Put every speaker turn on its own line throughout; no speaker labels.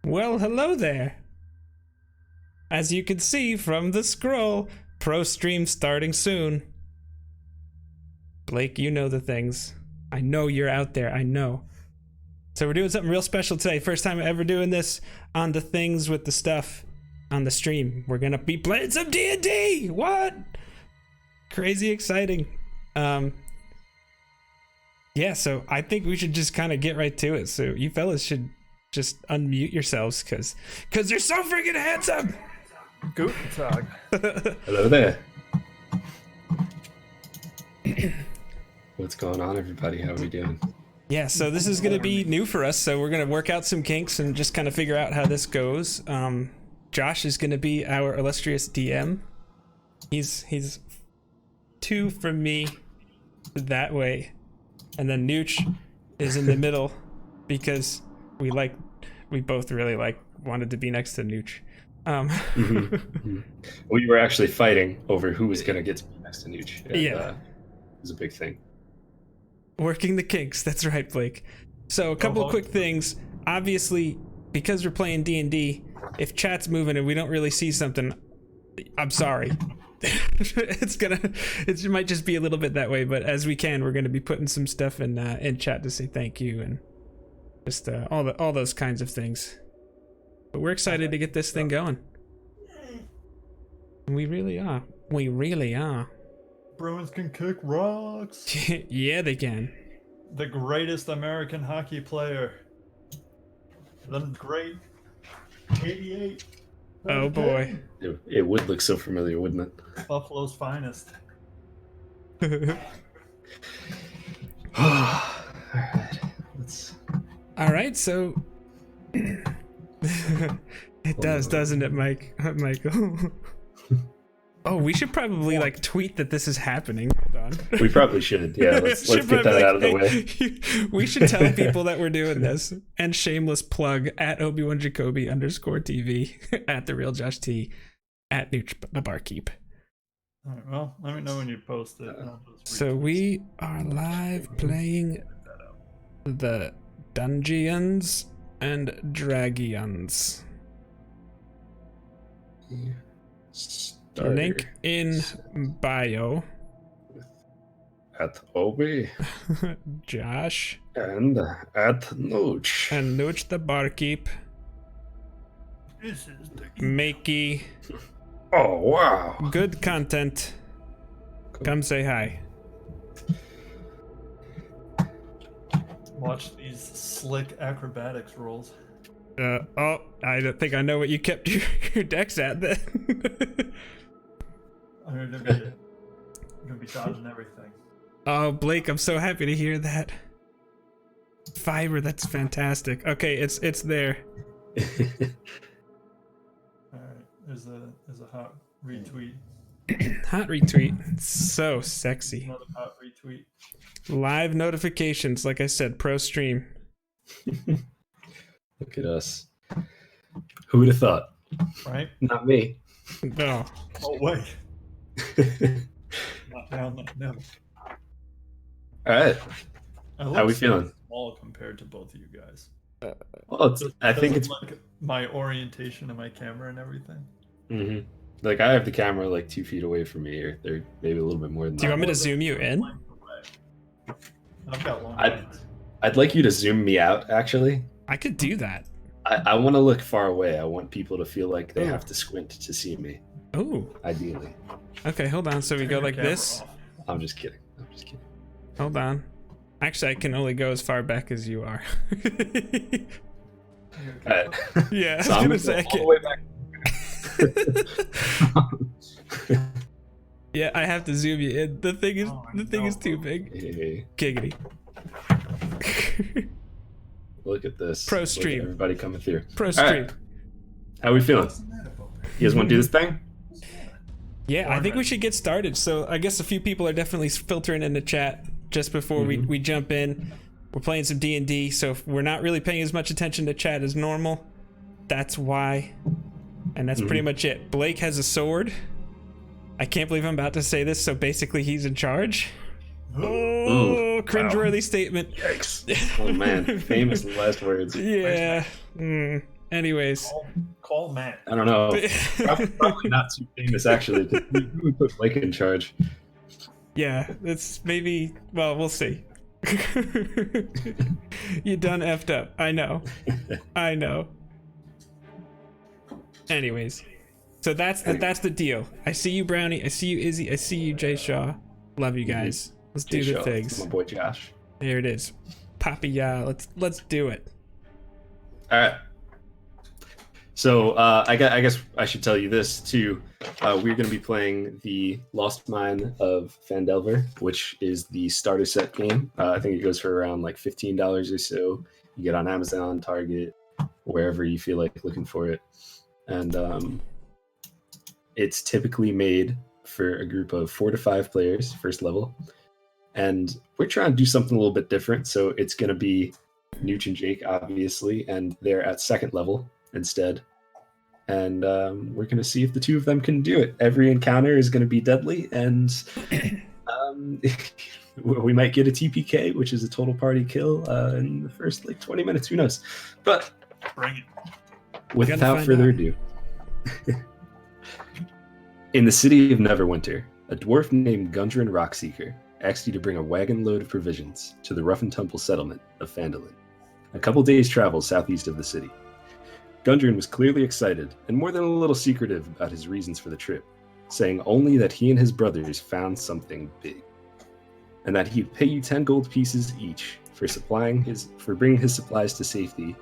Well, hello there. As you can see from the scroll, pro stream starting soon. Blake, you know the things. I know you're out there, I know. So we're doing something real special today. First time ever doing this on the things with the stuff on the stream. We're gonna be playing some D&D! What? Crazy exciting. Yeah, so I think we should just kind of get right to it. So you fellas should just unmute yourselves because they're so freaking handsome.
Guten Tag.
Hello there. What's going on, everybody? How are we doing?
Yeah, so this is going to be new for us, so we're going to work out some kinks and just kind of figure out how this goes. Josh is going to be our illustrious DM. He's 2 from me that way. And then Nooch is in the middle because we both really wanted to be next to Nooch.
We were actually fighting over who was going to get to be next to Nooch. And,
yeah.
It was a big thing.
Working the kinks, that's right, Blake. So a couple of quick things. Obviously, because we're playing D&D, if chat's moving and we don't really see something, I'm sorry. It might just be a little bit that way, but as we can, we're going to be putting some stuff in chat to say thank you and just all those kinds of things. But we're excited to get this thing going. We really are. We really are.
Bruins can kick rocks.
Yeah, they can.
The greatest American hockey player. The great 88.
Oh boy.
It would look so familiar, wouldn't it?
Buffalo's finest.
All right, so it does, doesn't it, Michael? Oh, we should probably tweet that this is happening. Hold on.
We probably should. Yeah, let's get that out of the way.
We should tell people that we're doing this. And shameless plug at Obi-Wan Jacoby _TV at the real Josh T at Nooch the Barkeep.
All right, well, let me know when you post it.
So we are live playing the Dungeons and Dragons. Link in bio.
At Obi.
Josh.
And at Nooch.
And Nooch the Barkeep.
This is the
Makey.
Oh, wow.
Good content. Come say hi.
Watch these slick acrobatics rolls.
I don't think I know what you kept your decks at then.
I'm gonna be dodging everything.
Oh, Blake, I'm so happy to hear that. Fiber, that's fantastic. Okay, it's there.
Alright, there's a hot retweet.
Hot retweet. So sexy.
Another hot retweet.
Live notifications, like I said, pro stream.
Look at us. Who would have thought?
Right?
Not me.
No.
Oh, wait. Not now, not now.
All right. How are we feeling?
Small compared to both of you guys.
Well, I think it's
like my orientation of my camera and everything.
Mm-hmm. Like I have the camera 2 feet away from me, or they're maybe a little bit more than that.
Do you want me to zoom you in?
I've got long lines.
I'd like you to zoom me out, actually.
I could do that.
I want to look far away. I want people to feel like they have to squint to see me.
Oh.
Ideally.
Okay, hold on. So we go like this.
Off. I'm just kidding.
Hold on. Actually, I can only go as far back as you are.
Right.
Yeah,
So
I was
I'm
gonna say.
all the way back.
Yeah, I have to zoom you in. The thing is too big.
Hey,
Giggity.
look at this.
Pro
Look at
stream.
everybody coming through.
Pro
All
stream.
right. How we feeling? You guys want to do this thing?
Yeah, I think we should get started. So I guess a few people are definitely filtering in the chat just before we jump in. We're playing some D&D, so if we're not really paying as much attention to chat as normal, that's why. And that's pretty much it. Blake has a sword. I can't believe I'm about to say this, so basically he's in charge. Oh, cringeworthy statement.
Yikes. Oh man, famous last words.
Yeah. Anyways.
Call Matt.
I don't know. Probably not too famous, actually. We put Blake in charge.
Yeah, it's maybe. Well, we'll see. You done effed up. I know. I know. Anyways, so that's the deal. I see you, Brownie. I see you, Izzy. I see you, Jay Shaw. Love you guys. Let's do the things.
My boy Josh.
Here it is. Poppy, let's do it.
All right. So I guess I should tell you this too. We're going to be playing the Lost Mine of Phandelver, which is the starter set game. I think it goes for around like $15 or so. You get on Amazon, Target, wherever you feel like looking for it. And it's typically made for a group of 4 to 5 players, first level. And we're trying to do something a little bit different. So it's going to be Nooch and Jake, obviously, and they're at second level instead. And we're going to see if the two of them can do it. Every encounter is going to be deadly, and we might get a TPK, which is a total party kill, in the first 20 minutes. Who knows? But
bring it.
Without further ado, in the city of Neverwinter, a dwarf named Gundren Rockseeker asked you to bring a wagon load of provisions to the rough and tumble settlement of Phandelver, a couple days' travel southeast of the city. Gundren was clearly excited and more than a little secretive about his reasons for the trip, saying only that he and his brothers found something big, and that he'd pay you 10 gold pieces each for bringing his supplies to safety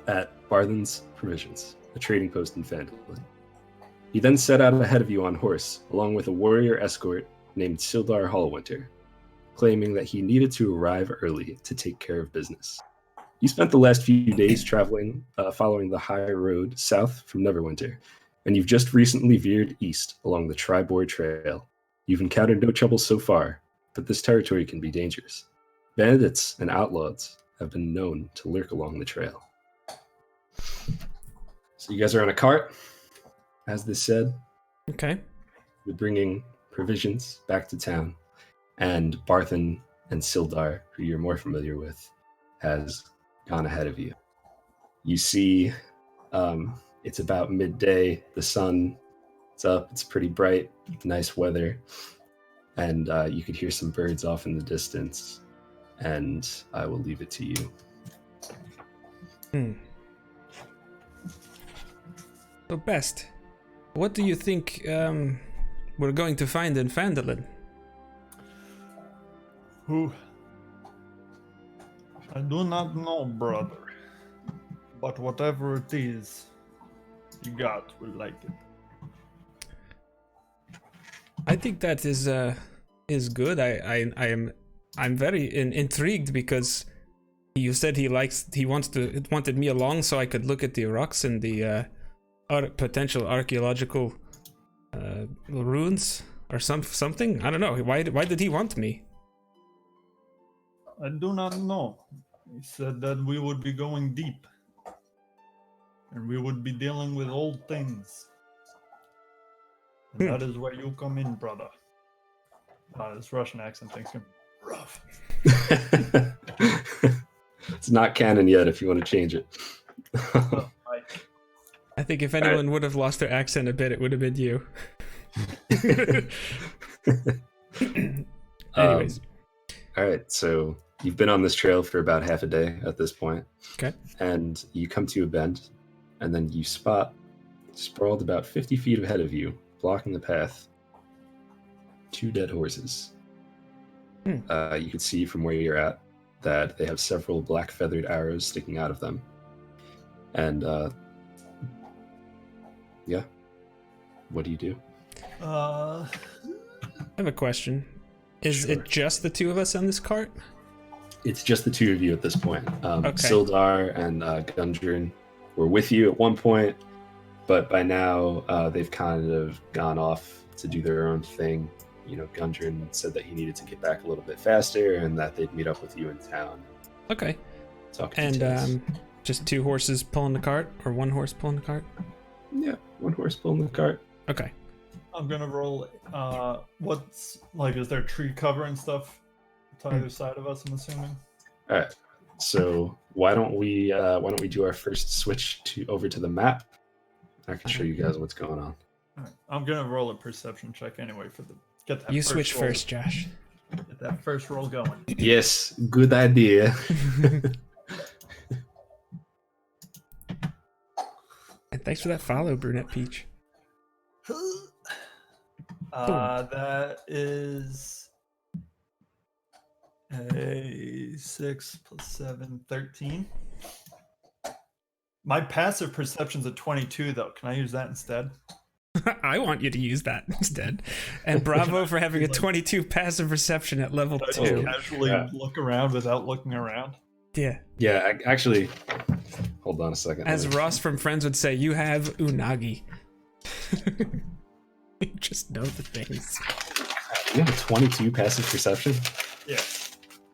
at Barthen's Provisions, a trading post in Phandelver. He then set out ahead of you on horse, along with a warrior escort named Sildar Hallwinter, claiming that he needed to arrive early to take care of business. You spent the last few days traveling, following the high road south from Neverwinter, and you've just recently veered east along the Triboard Trail. You've encountered no trouble so far, but this territory can be dangerous. Bandits and outlaws have been known to lurk along the trail. So you guys are on a cart, as this said.
Okay.
You're bringing provisions back to town, and Barthen and Sildar, who you're more familiar with, has gone ahead of you. You see, it's about midday. The sun is up. It's pretty bright, nice weather, and you could hear some birds off in the distance. And I will leave it to you.
So, Best, what do you think we're going to find in Phandelver?
Who? I do not know, brother. But whatever it is, you got will like it.
I think that is good. I'm very intrigued because you said he wanted me along so I could look at the rocks and the potential archaeological ruins or something. I don't know. Why did he want me?
I do not know. He said that we would be going deep. And we would be dealing with old things. And that is where you come in, brother. This Russian accent thing's gonna be rough.
It's not canon yet if you want to change it.
I think if anyone would have lost their accent a bit, it would have been you. Anyways.
All right, so you've been on this trail for about half a day at this point.
Okay.
And you come to a bend, and then you spot, sprawled about 50 feet ahead of you, blocking the path, 2 dead horses. You can see from where you're at that they have several black feathered arrows sticking out of them. And yeah, what do you do?
I have a question. Is it just the 2 of us on this cart?
It's just the 2 of you at this point.
Okay.
Sildar and Gundren were with you at one point, but by now they've kind of gone off to do their own thing. You know, Gundren said that he needed to get back a little bit faster and that they'd meet up with you in town.
Okay.
Talk
and just 2 horses pulling the cart, or 1 horse pulling the cart?
Yeah, 1 horse pulling the cart.
Okay.
I'm gonna roll. What's like? Is there tree cover and stuff to either side of us? I'm assuming.
All right. So why don't we do our first switch over to the map? I can show you guys what's going on.
All right. I'm gonna roll a perception check anyway for the get that.
You
first
switch
roll,
first, Josh.
Get that first roll going.
Yes, good idea.
And thanks for that follow, Brunette Peach.
That is a 6 plus 7, 13. My passive perception's a 22, though. Can I use that instead?
I want you to use that instead. And bravo for having a 22 passive perception at level
I
2.
just casually look around without looking around.
Yeah.
Yeah, actually, hold on a second.
As Ross from Friends would say, you have unagi. You just know the things.
You have a 22 passive perception?
Yeah.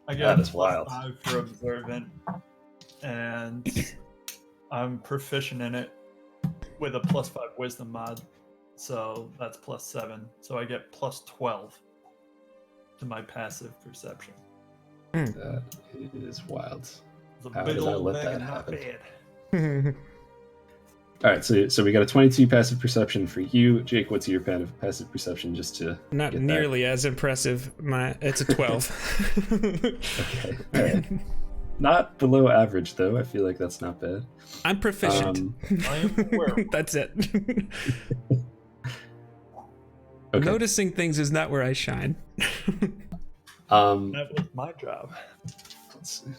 I
That
got
is wild.
5 for observant, and I'm proficient in it with a plus 5 wisdom mod. So that's plus 7. So I get plus 12 to my passive perception.
That is wild.
It's a
How
big
did I
old
let
bag
that
of not
happen?
bad.
All right, so we got a 22 passive perception for you, Jake. What's your passive perception? Just to
Not
get
nearly as impressive. It's a 12.
Okay, all right. Not below average though. I feel like that's not bad.
I'm proficient.
I am aware.
That's it.
Okay.
Noticing things is not where I shine.
That was my job.
Let's see.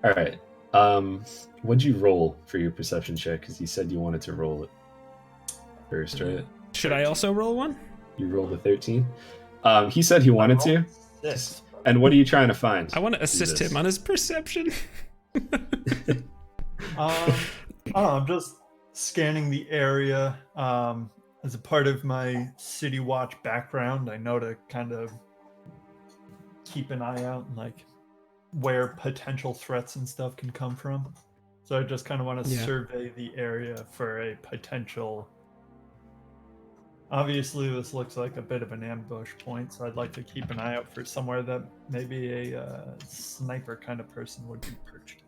All right. What'd you roll for your perception check? Because you said you wanted to roll it first, right?
Should I also roll one?
You rolled a 13. He said he wanted to.
6.
And what are you trying to find?
I want to assist
this.
him on his perception.
I don't know, I'm just scanning the area. As a part of my City Watch background, I know to kind of keep an eye out and like where potential threats and stuff can come from. So I just kind of want to
Yeah.
survey the area for a potential. Obviously, this looks like a bit of an ambush point, so I'd like to keep an eye out for somewhere that maybe a sniper kind of person would be perched.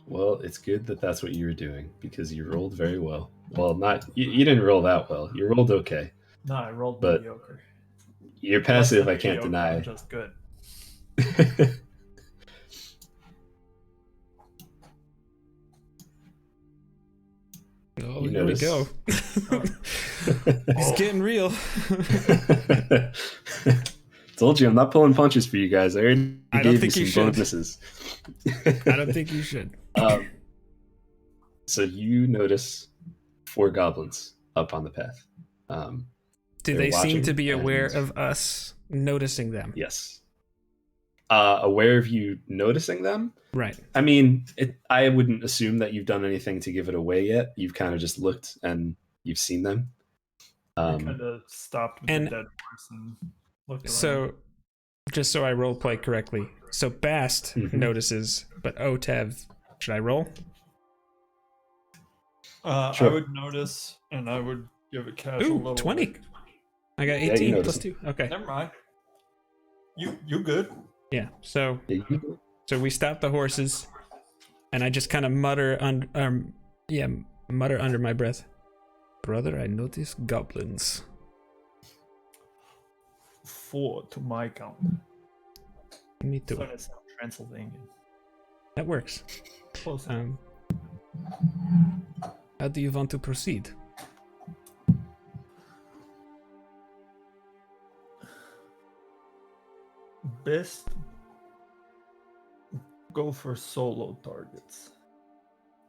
Well, it's good that that's what you were doing because you rolled very well. Well, not you didn't roll that well. You rolled okay.
No, I rolled
But
mediocre.
You're passive. I
Less
can't
than
deny.
mediocre, just good.
Oh,
You
here we
notice.
go. It's getting real.
Told you I'm not pulling punches for you guys. I already
I don't
gave
think
you
you
some
should.
bonuses.
I don't think you should.
So you notice 4 goblins up on the path.
Do
they're
they seem
watching
to be aware
and-
of us noticing them?
Yes. Aware of you noticing them?
Right.
I mean, I wouldn't assume that you've done anything to give it away yet. You've kind of just looked and you've seen them.
I kind of stopped with
and
the dead horse and looked around.
So, just so I role play correctly, so Bast notices, but Otev, should I roll?
Sure.
I would notice, and I would give a casual
Ooh,
little
20.
look.
I got
you
18
notice
plus
it.
2. Okay.
Never mind. You good?
Yeah. So
Yeah, you-
we stop the horses, and I just kind of mutter mutter under my breath. Brother, I notice goblins.
4 to my count.
Me too.
So it's not Transylvanian.
That works.
Close.
How do you want to proceed?
Best go for solo targets.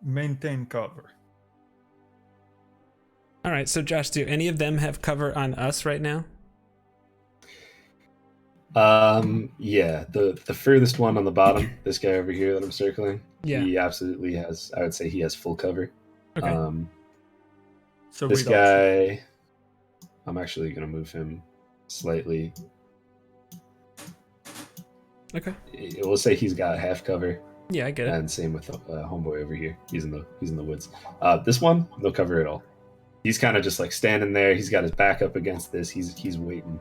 Maintain cover.
All right. So, Josh, do any of them have cover on us right now?
Yeah, the furthest one on the bottom, this guy over here that I'm circling,
Yeah.
he absolutely has. I would say he has full cover.
Okay.
So
This
we don't see-
guy, I'm actually gonna move him slightly.
Okay.
We'll say he's got half cover,
Yeah, I get it.
and same with homeboy over here. He's in the woods. This one, no cover at all. he's kind of just like standing there. He's got his back up against this. He's waiting,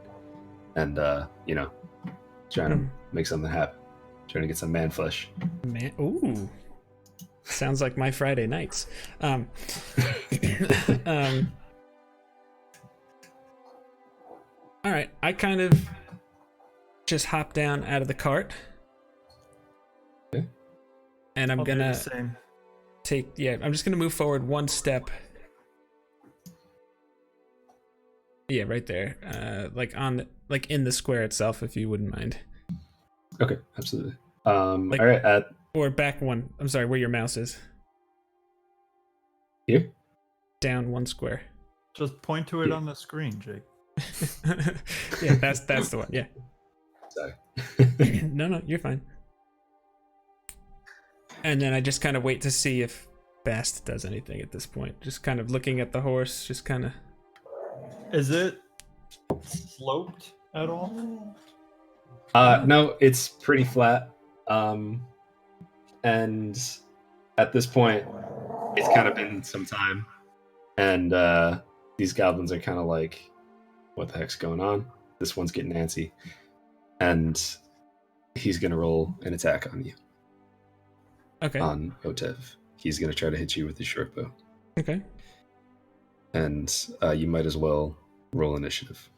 and trying to make something happen. Trying to get some man flesh.
Man, ooh, sounds like my Friday nights. All right, I kind of just hop down out of the cart,
Okay.
and I'm
I'll do the
gonna
same.
I'm just gonna move forward one step. Yeah, right there, like in the square itself, if you wouldn't mind.
Okay, absolutely.
Like-
all right,
Or back one. I'm sorry, where your mouse is.
here.
Down one square.
Just point to it
Yeah.
on the screen, Jake.
Yeah, that's the one. Yeah.
Sorry.
No, you're fine. And then I just kind of wait to see if Bast does anything at this point. Just kind of looking at the horse, just kind of.
Is it sloped at all?
No, it's pretty flat. And at this point, it's kind of been some time, and these goblins are kind of like, "What the heck's going on?" This one's getting antsy, and he's gonna roll an attack on you,
Okay.
on Otev. He's gonna try to hit you with his short bow,
Okay.
and you might as well roll initiative.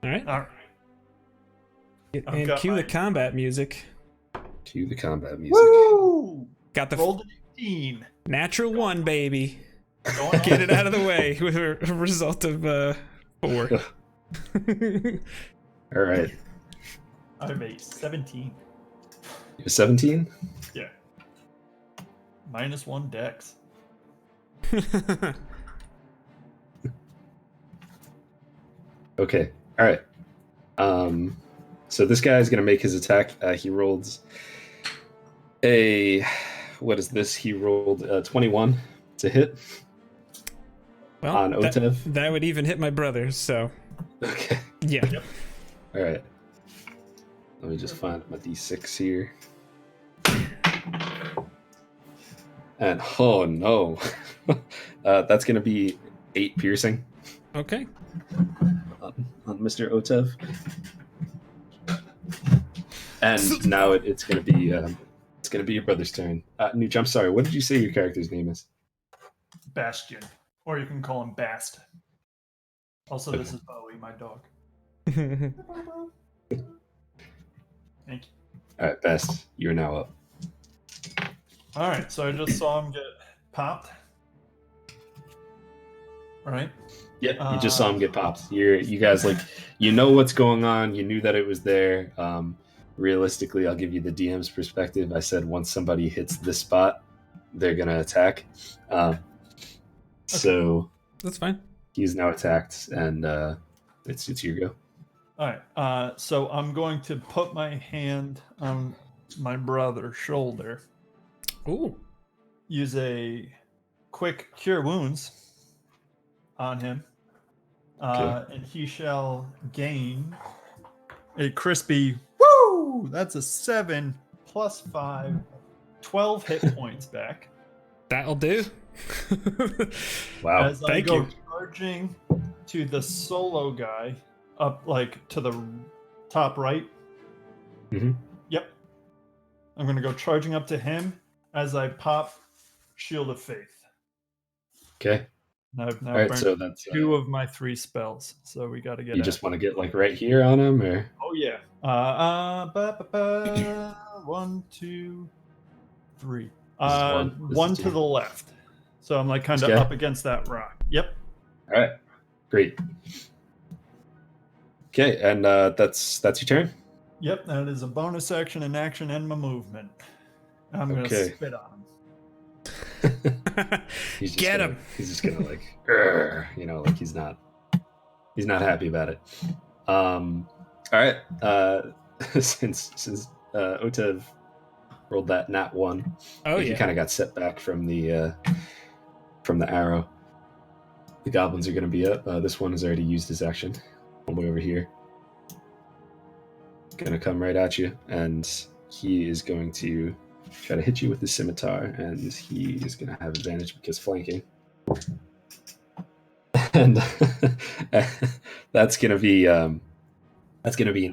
All right.
All right. I've
And
got
cue the
my-
combat music.
Cue the combat music.
Woo!
Got the
Rolled an 18.
natural one, baby.
Going
Get
on.
it out of the way with a result of 4.
All right,
I have a 17.
you're 17.
Yeah. -1 dex.
Okay. All right. So this guy is going to make his attack. He rolled what is this? He rolled 21 to hit
Well,
on Otev.
that would even hit my brother, so
Okay.
yeah.
Yep.
All right. Let me just find my d6 here. And oh no, that's going to be 8 piercing
Okay.
on Mr. Otev. And now it's going to be your brother's turn. Nooch, I'm sorry. What did you say your character's name is?
Bastion. Or you can call him Bast. Also, this is Bowie, my dog. Thank you.
All right, Best. You're now up.
All right, so I just saw him get popped. All right.
Yeah, you just saw him get popped. You guys you know what's going on. You knew that it was there. Realistically, I'll give you the DM's perspective. I said once somebody hits this spot, they're gonna attack. So
That's fine.
he's now attacked, and it's your go.
All right. So I'm going to put my hand on my brother's shoulder.
Ooh.
Use a quick cure wounds on him.
Okay.
And he shall gain a crispy, woo! That's a 7 plus 5, 12 hit points back.
That'll do.
Wow.
As I
thank
go
you.
charging to the solo guy up to the top right.
Mhm.
Yep. I'm going to go charging up to him as I pop Shield of Faith.
Okay.
I've now
All right.
burned
So that's
2 of my 3 spells, so we got to get.
you just want to get right here on him, or
Oh yeah. 1, 2, 3. One to the left. So I'm kind of
Okay.
up against that rock. Yep.
all right, great. Okay, and that's your turn.
Yep. That is a bonus action, an action, and my movement. I'm gonna
Okay.
spit on him.
He's just
Get
gonna-
him.
He's just gonna "Grr," he's not happy about it. All right. Since Otev rolled that nat 1,
Oh
he
yeah.
kind of got set back from the arrow. The goblins are gonna be up. This one has already used his action. All the way over here. Gonna come right at you, and he is going to try to hit you with his scimitar, and he is going to have advantage because flanking. And that's gonna be an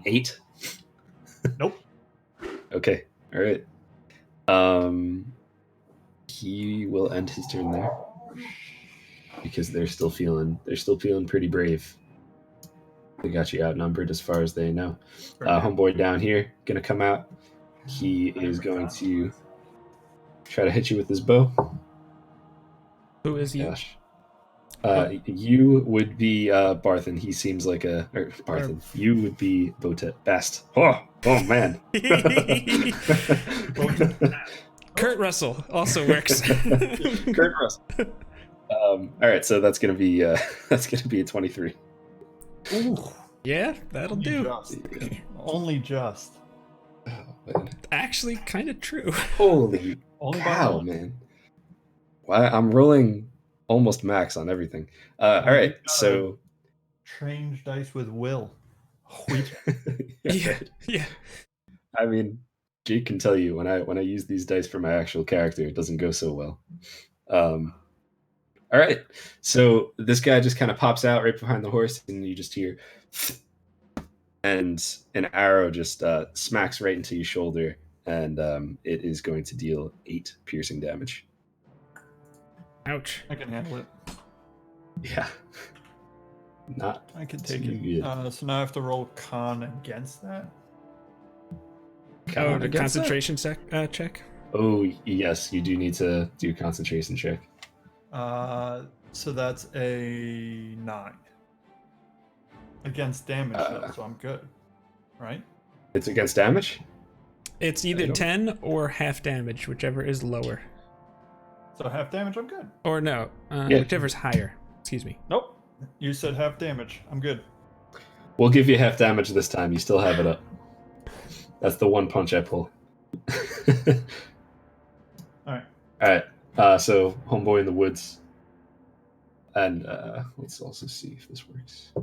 8.
Nope.
Okay, all right. He will end his turn there because they're still feeling pretty brave. They got you outnumbered as far as they know. Homeboy down here gonna come out. He is going to try to hit you with his bow.
Who is you?
Gosh. You would be Barthen. He seems like Barthen. You would be Bast. Oh man.
Kurt Russell also works.
Kurt Russell. All right, so that's gonna be a 23.
Ooh,
Yeah, that'll
only
do.
just. Only just.
Oh, man.
Actually, kind of true.
Holy
Only by
cow,
one.
man! Why I'm rolling almost max on everything. All right, so
Change dice with will.
Yeah.
I mean, Jake can tell you when I use these dice for my actual character, it doesn't go so well. All right, so this guy just kind of pops out right behind the horse, and you just hear, and an arrow just smacks right into your shoulder, and it is going to deal 8 piercing damage.
Ouch.
I can handle it.
Yeah, not.
I can take
too
it.
good.
So now I have to roll con against that.
Oh, the
Against that?
concentration check?
Oh yes, you do need to do a concentration check.
So that's a 9 against damage, though, so I'm good, right?
It's against damage.
It's either 10 or half damage, whichever is lower.
So half damage, I'm good.
Or no,
Yeah.
whichever's higher. Excuse me.
Nope. You said half damage. I'm good.
We'll give you half damage this time. You still have it up. That's the one punch I pull.
All
right. So homeboy in the woods, and let's also see if this works.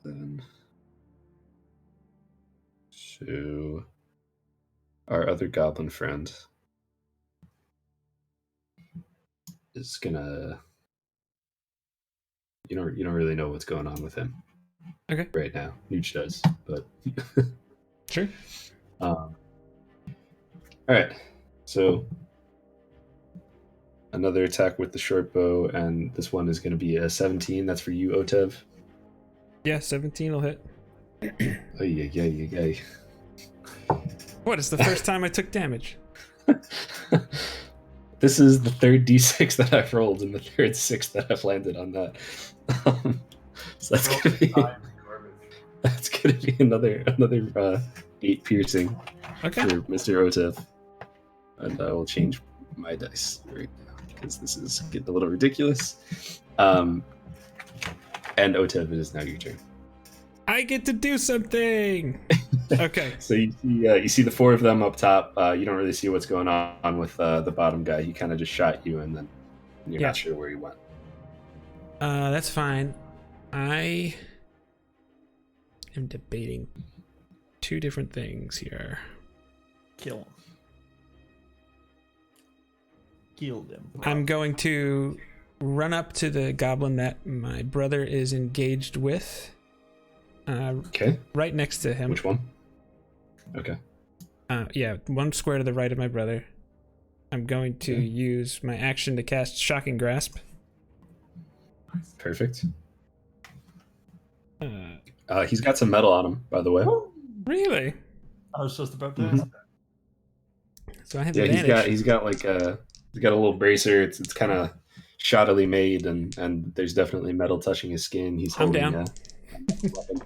Then, so our other goblin friend is gonna. You don't really know what's going on with him.
Okay.
Right now, Nooch does, but
Sure.
All right. So another attack with the short bow, and this one is going to be a 17. That's for you, Otev.
Yeah, 17 will hit.
Oh yeah.
What? It's the first time I took damage.
This is the third D6 that I've rolled, and the third 6 that I've landed on that. So that's gonna be another 8 piercing
Okay.
for Mr. Otev, and I will change my dice right now because this is getting a little ridiculous. And Otev, it is now your turn.
I get to do something. Okay.
So you see the 4 of them up top. You don't really see what's going on with the bottom guy. He kind of just shot you, and then you're not sure where he went.
That's fine. I am debating 2 different things here.
Kill him. Kill them.
I'm going to run up to the goblin that my brother is engaged with.
Okay.
Right next to him.
Which one? Okay.
Yeah, 1 square to the right of my brother. I'm going to use my action to cast Shocking Grasp.
Perfect. He's got some metal on him, by the way.
Really?
I was just about to ask that.
So I have advantage.
he's got a little bracer. It's kind of shoddily made, and there's definitely metal touching his skin. He's holding
I'm down.
a weapon.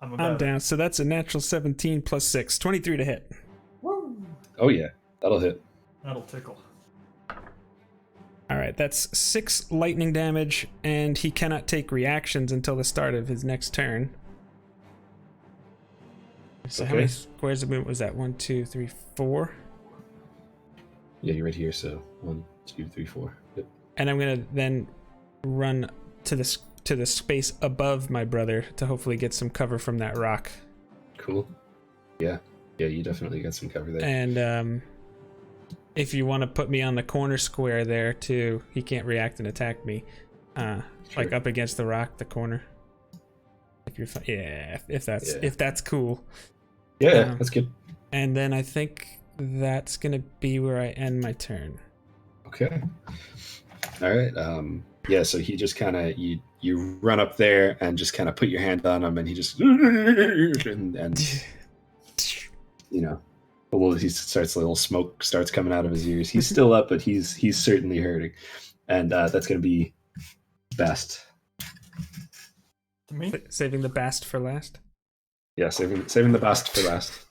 I'm down. So that's a natural 17 plus 6, 23 to hit.
Woo!
Oh yeah, that'll hit.
That'll tickle.
All right, that's 6 lightning damage, and he cannot take reactions until the start of his next turn. So how many squares of movement was that? 1, 2, 3, 4.
Yeah, you're right here. So 1, 2, 3, 4. Yep.
And I'm gonna then run to the space above my brother to hopefully get some cover from that rock.
Cool. Yeah, you definitely got some cover there.
And if you want to put me on the corner square there too, he can't react and attack me. Like up against the rock, the corner. If you're if that's cool.
Yeah, that's good.
And then I think that's gonna be where I end my turn.
Okay. All right. Yeah. So he just kind of you run up there and just kind of put your hand on him, and he just and you know, a little smoke starts coming out of his ears. He's still up, but he's certainly hurting, and that's gonna be best.
To me,
saving the best for last.
Yeah, saving the best for last.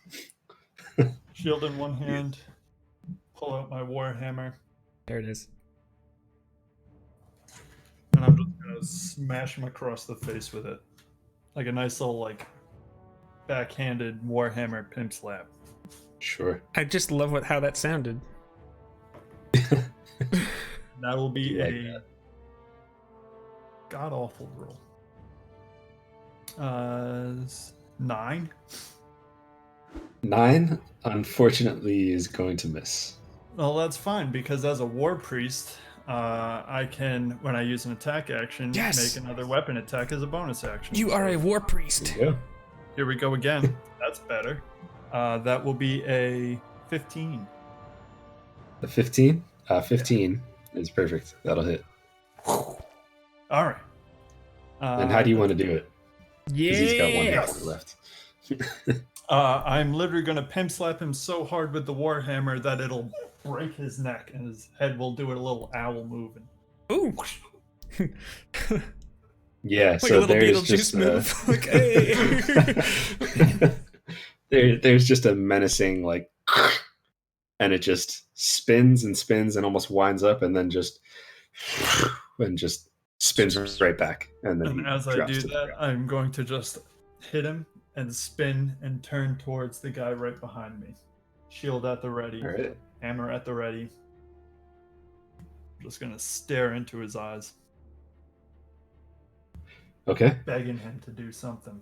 Shield in one hand, pull out my warhammer.
There it is.
And I'm just gonna smash him across the face with it, like a nice little backhanded warhammer pimp slap.
Sure.
I just love how that sounded.
That will be a god awful roll. 9.
9, unfortunately, is going to miss.
Well, that's fine, because as a war priest, I can, when I use an attack action, make another weapon attack as a bonus action.
You are a war priest.
Yeah.
Here we go again. That's better. That will be a 15.
The 15? 15 is perfect. That'll hit.
All right.
And how do you want to do it?
Yeah.
Because he's got one hit point left.
I'm literally going to pimp slap him so hard with the warhammer that it'll break his neck, and his head will do a little owl moving.
Ooh.
Yeah,
like
so
a little
there's
Beetlejuice
just
move. Like, hey.
there's just a menacing and it just spins and almost winds up and then just spins right back. And
as I do that, I'm going to just hit him and spin and turn towards the guy right behind me. Shield at the ready.
All right.
Hammer at the ready. I'm just gonna stare into his eyes.
Okay.
Begging him to do something.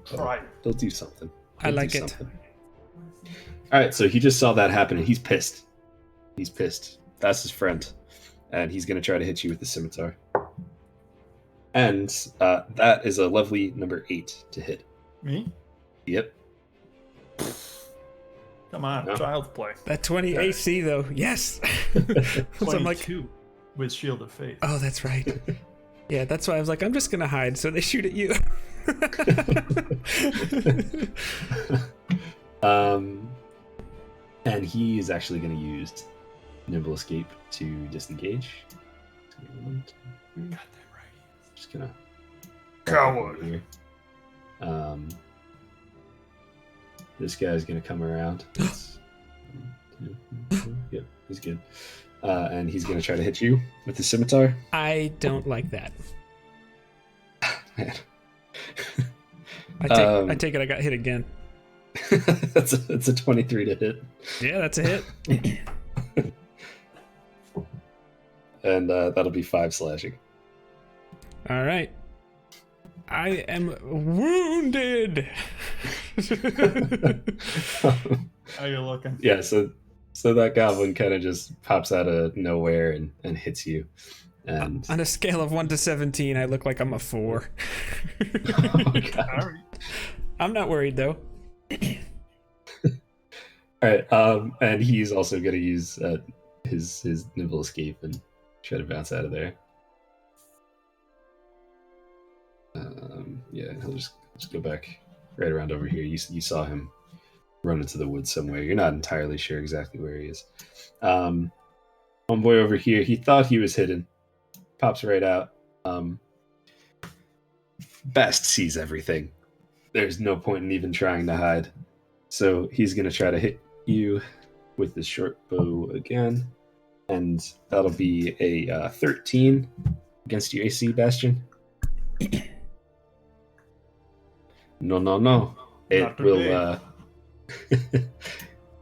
Try it.
He'll do something.
I like it.
Something. All right, so he just saw that happen and he's pissed. He's pissed. That's his friend. And he's going to try to hit you with the scimitar. And that is a lovely number 8 to hit.
Me?
Yep.
Come on,
No.
child's play.
That 20 AC though, yes. So I'm like,
22 with Shield of Faith.
oh, that's right. Yeah, that's why I was like, I'm just gonna hide so they shoot at you.
And he is actually going to use Nimble Escape to disengage.
Got that right.
Just gonna
Coward.
here. This guy's gonna come around. Yep, he's good. And he's gonna try to hit you with the scimitar.
I don't like that.
Man.
I take it I got hit again.
That's a 23 to hit.
Yeah, that's a hit.
And that'll be 5 slashing.
All right. I am wounded.
How you looking?
Yeah, so that goblin kind of just pops out of nowhere and hits you. And
On a scale of 1 to 17, I look like I'm a 4.
oh, God.
I'm not worried though.
All right, and he's also going to use his nimble escape and try to bounce out of there. Yeah, he'll just go back right around over here. You saw him run into the woods somewhere. You're not entirely sure exactly where he is. Homeboy over here, he thought he was hidden. Pops right out. Bast sees everything. There's no point in even trying to hide. So he's going to try to hit you with this short bow again. And that'll be a 13 against your AC, Bastion. No. It will.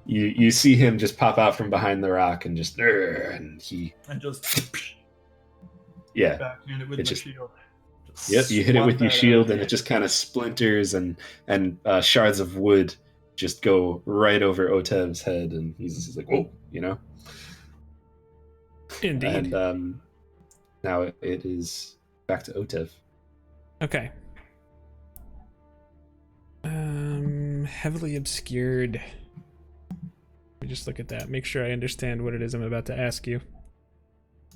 You see him just pop out from behind the rock and just yeah.
Backhand it with my shield.
Yep, you hit it with your shield and it just kind of splinters and shards of wood just go right over Otev's head and he's like, whoa, you know.
Indeed.
And now it is back to Otev.
Okay. Heavily obscured. Let me just look at that. Make sure I understand what it is I'm about to ask you.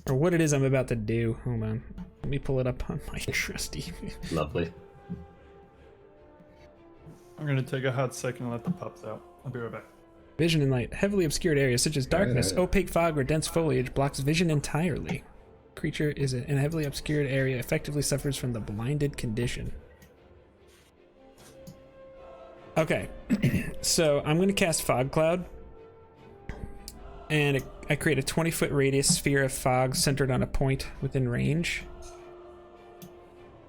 Or what it is I'm about to do. Hold on. Let me pull it up on my trusty.
Lovely.
I'm gonna take a hot second and let the pups out. I'll be right back.
Vision and light. Heavily obscured areas such as darkness, opaque fog, or dense foliage blocks vision entirely. Creature is in a heavily obscured area effectively suffers from the blinded condition. Okay, so I'm going to cast Fog Cloud, and I create a 20-foot radius sphere of fog centered on a point within range.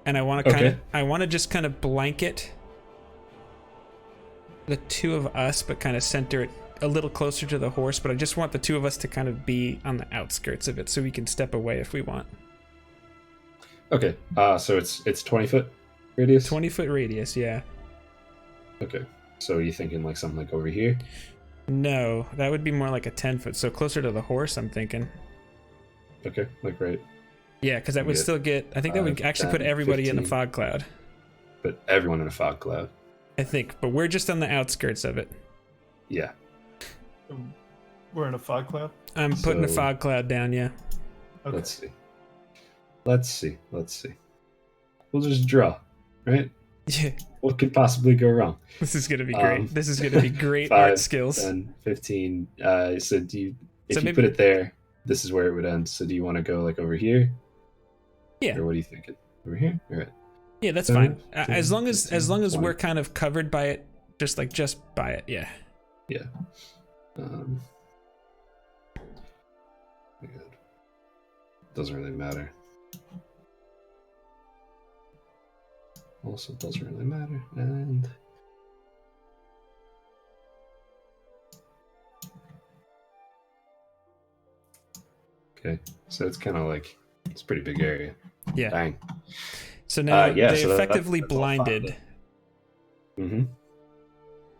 And I want to just kind of blanket the two of us, but kind of center it a little closer to the horse. But I just want the two of us to kind of be on the outskirts of it, so we can step away if we want.
Okay. So it's 20-foot radius.
20-foot radius, yeah.
Okay. So are you thinking like something like over here?
No, that would be more like a 10-foot. So closer to the horse, I'm thinking.
Okay, like right.
Yeah, because that would still get. I think that would actually
10,
put everybody
15.
in the fog cloud.
Put everyone in a fog cloud.
I think, but we're just on the outskirts of it.
Yeah.
We're in a fog cloud?
I'm putting a
So-
fog cloud down, yeah.
Okay.
Let's see. We'll just draw, right?
Yeah,
What could possibly go wrong?
this is gonna be great. This is gonna be great
5,
art skills.
10, 15. So do you, if
So
you
maybe-
put it there, this is where it would end. So do you want to go like over here?
Yeah.
Or what are you thinking? Over here? All right.
Yeah, that's
7,
fine.
10,
As long as
20.
we're kind of covered by it, just by it, yeah.
Yeah. My God. Doesn't really matter. Also doesn't really matter. And okay, so it's kind of like it's a pretty big area.
Yeah.
Bang.
So now
Yeah,
they
so
effectively
that's all fine.
blinded.
Mm-hmm.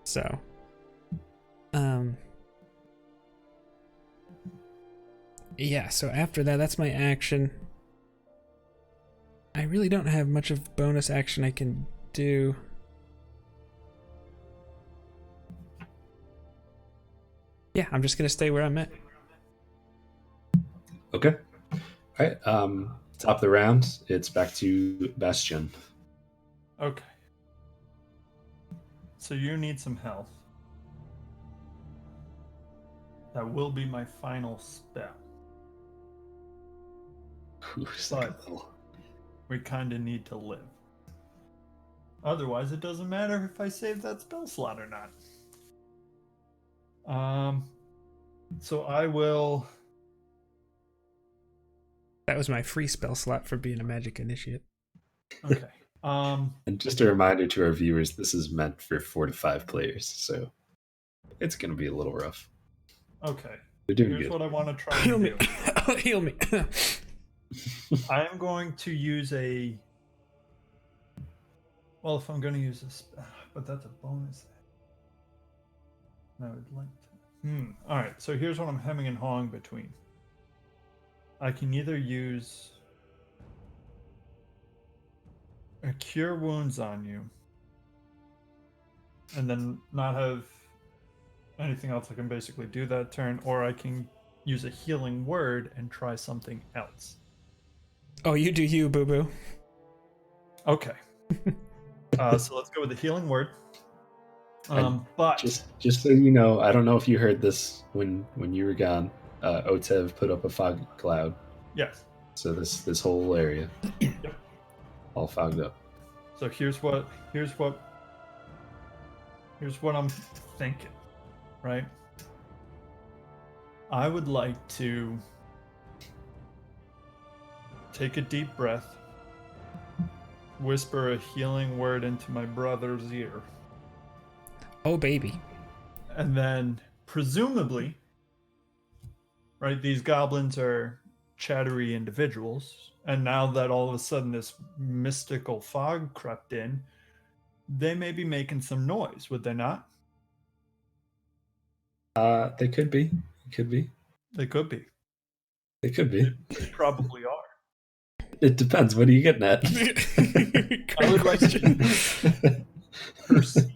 So, yeah. So after that, that's my action. I really don't have much of bonus action I can do. Yeah, I'm just gonna stay where I'm at.
Okay. All right. Top of the round, it's back to Bastion.
Okay. So you need some health. That will be my final spell. But we kind of need to live. Otherwise, it doesn't matter if I save that spell slot or not. So I will.
That was my free spell slot for being a magic initiate.
Okay.
And just a reminder to our viewers, this is meant for 4 to 5 players, so it's going to be a little rough.
Okay.
You're doing
Here's
good.
what I want to try
Heal
and
me.
do.
Heal me.
I am going to use a. Well, if I'm going to use this, but that's a bonus. I would like to. All right. So here's what I'm hemming and hawing between. I can either use a cure wounds on you, and then not have anything else I can basically do that turn, or I can use a healing word and try something else.
Oh, you do you, boo boo.
Okay. So let's go with the healing word. But
Just so you know, I don't know if you heard this when you were gone. Otev put up a fog cloud,
yes.
so this whole area,
Yep.
all fogged up.
So here's what I'm thinking, right? I would like to take a deep breath, whisper a healing word into my brother's ear,
Oh, baby.
and then presumably, right, these goblins are chattery individuals, and now that all of a sudden this mystical fog crept in, they may be making some noise, would they not?
They could be.
They could be.
It could be.
They probably are.
It depends. What are you getting at?
Great question.
Perceive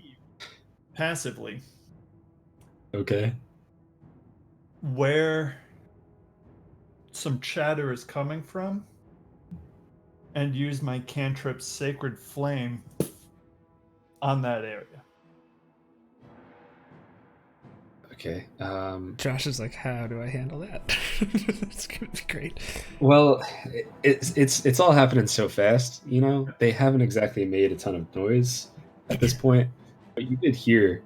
passively
Okay.
where some chatter is coming from and use my cantrip Sacred Flame on that area.
Okay.
Josh is like, how do I handle that? It's gonna be great.
Well, it's all happening so fast. You know, they haven't exactly made a ton of noise at this point, but you did hear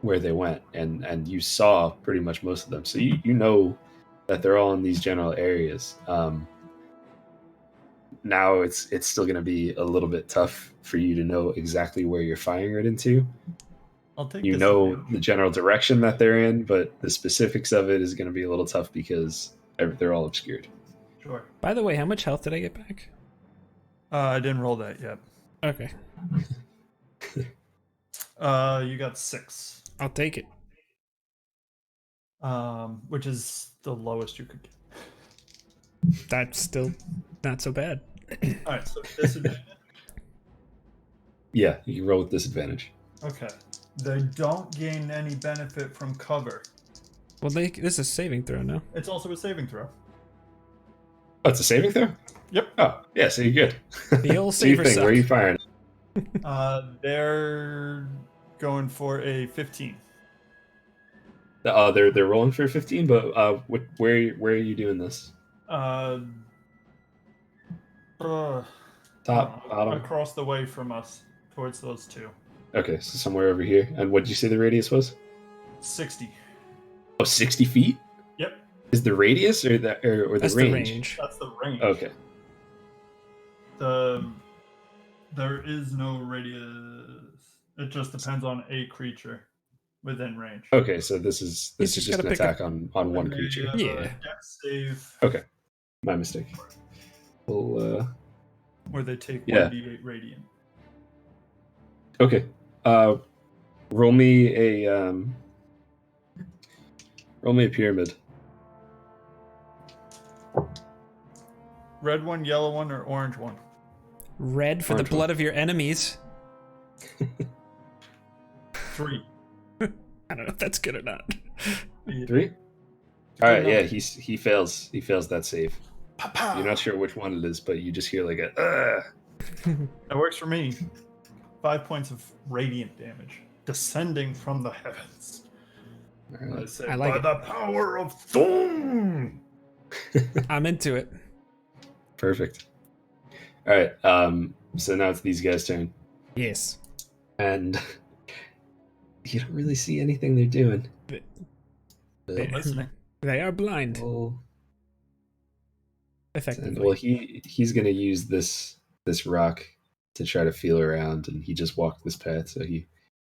where they went, and you saw pretty much most of them. So you know that they're all in these general areas. Now it's still going to be a little bit tough for you to know exactly where you're firing it into.
I'll take
You
this
know
advantage.
the general direction that they're in, but the specifics of it is going to be a little tough because they're all obscured.
Sure.
By the way, how much health did I get back?
I didn't roll that yet.
Okay,
You got 6.
I'll take it.
Which is the lowest you could get.
That's still not so bad.
Alright, so disadvantage.
Yeah, you can roll with disadvantage.
Okay. They don't gain any benefit from cover.
Well, this is a saving throw now.
It's also a saving throw.
Oh, it's a saving throw?
Yep.
Oh, yeah, so you're good.
The old
So you
saver
think, where are you
suck.
firing?
They're going for a 15.
They're rolling for 15, but where are you doing this?
Top,
Top, bottom?
across the way from us, towards those two.
Okay, so somewhere over here. And what did you say the radius was?
60.
Oh, 60 feet?
Yep.
Is the radius or the
That's
range?
the range.
That's the range.
Okay.
There is no radius. It just depends on a creature within range.
Okay, so this is
just
just
gotta
an
pick
attack on one creature.
Yeah.
Dex save.
Okay. My mistake. Well,
Where they take
Yeah.
1d8 radiant.
okay. Roll me a pyramid.
Red one, yellow one, or orange one?
Red for the
Orange one.
blood of your enemies.
3.
I don't know if that's good or not.
3? All right,
No.
yeah, he fails. He fails that save.
Pa-pow!
You're not sure which one it is, but you just hear like a
That works for me. 5 points of radiant damage descending from the heavens.
All right.
I say,
I like
by
it.
the power of Thorn!
I'm into it.
Perfect. All right. So now it's these guys' turn,
Yes.
and you don't really see anything they're doing.
But-
I'm listening.
They are blind,
Well,
effectively.
he's gonna use this rock to try to feel around, and he just walked this path, so he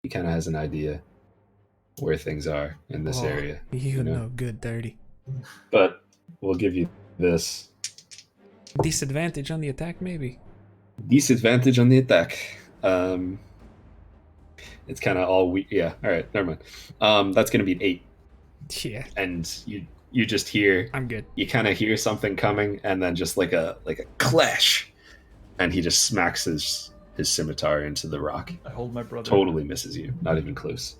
kind of has an idea where things are in this
Oh,
area.
You
know?
know good dirty.
But we'll give you this
Disadvantage on the attack, maybe.
disadvantage on the attack. It's kind of all weak. Yeah. All right. Never mind. That's gonna be an 8,
Yeah,
and you just hear.
I'm good.
You kind of hear something coming, and then just like a clash, and he just smacks his scimitar into the rock.
I hold my brother.
Totally misses you. Not even close.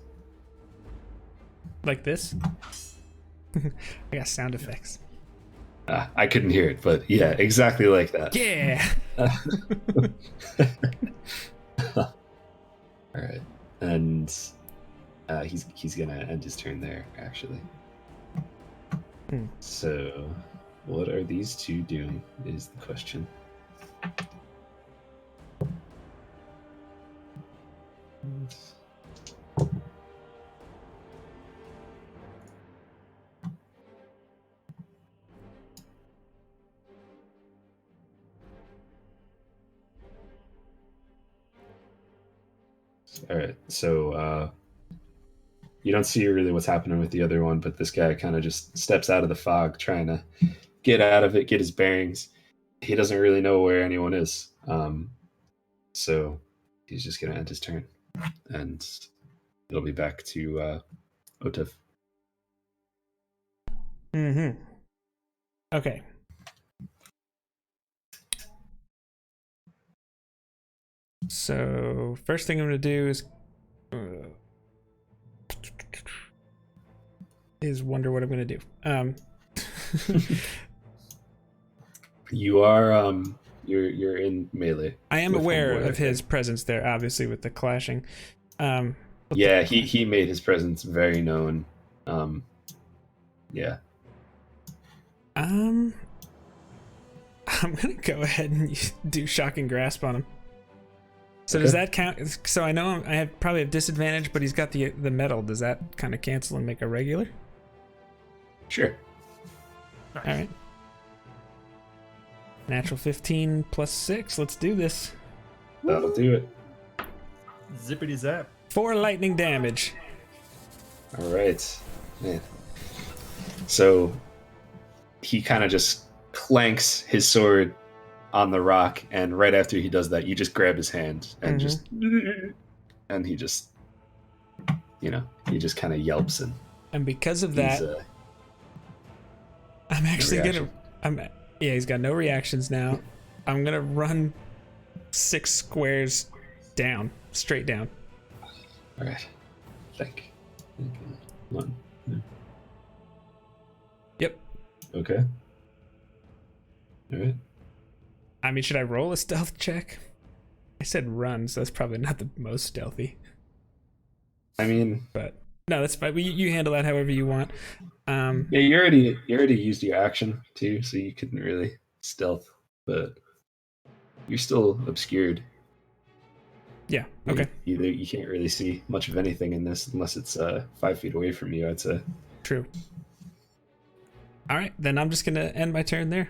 Like this. I got sound effects.
I couldn't hear it, but yeah, exactly like that.
Yeah.
All right, and he's gonna end his turn there. Actually.
Hmm.
So, what are these two doing? Is the question. All right, so you don't see really what's happening with the other one, but this guy kind of just steps out of the fog, trying to get out of it, get his bearings. He doesn't really know where anyone is, so he's just gonna end his turn, and it'll be back to Otev.
Mm-hmm. Okay. So first thing I'm gonna do is wonder what I'm gonna do.
You are you're in melee.
I am
with
aware
Homeboy,
of his presence there, obviously with the clashing.
Yeah, he made his presence very known. Yeah.
I'm gonna go ahead and do shocking grasp on him. So
Okay.
does that count? So I know I have probably have disadvantage, but he's got the metal. Does that kind of cancel and make a regular?
Sure.
All right. Natural 15 plus 6. Let's do this.
That'll do it.
Zippity zap.
4 lightning damage.
All right. Man. So he kind of just clanks his sword on the rock, and right after he does that, you just grab his hand and and he just, he just kind of yelps,
And because of that, I'm actually he's got no reactions now. I'm gonna run 6 squares down, straight down.
All right. Think. 1.
Yep.
Okay. All right.
I mean, should I roll a stealth check? I said run, so that's probably not the most stealthy.
I mean,
But no, that's fine. You handle that however you want.
yeah, you already used your action too, so you couldn't really stealth, but you're still obscured.
Yeah. Okay.
You can't really see much of anything in this unless it's 5 feet away from you, I'd say.
True. All right, then I'm just gonna end my turn there.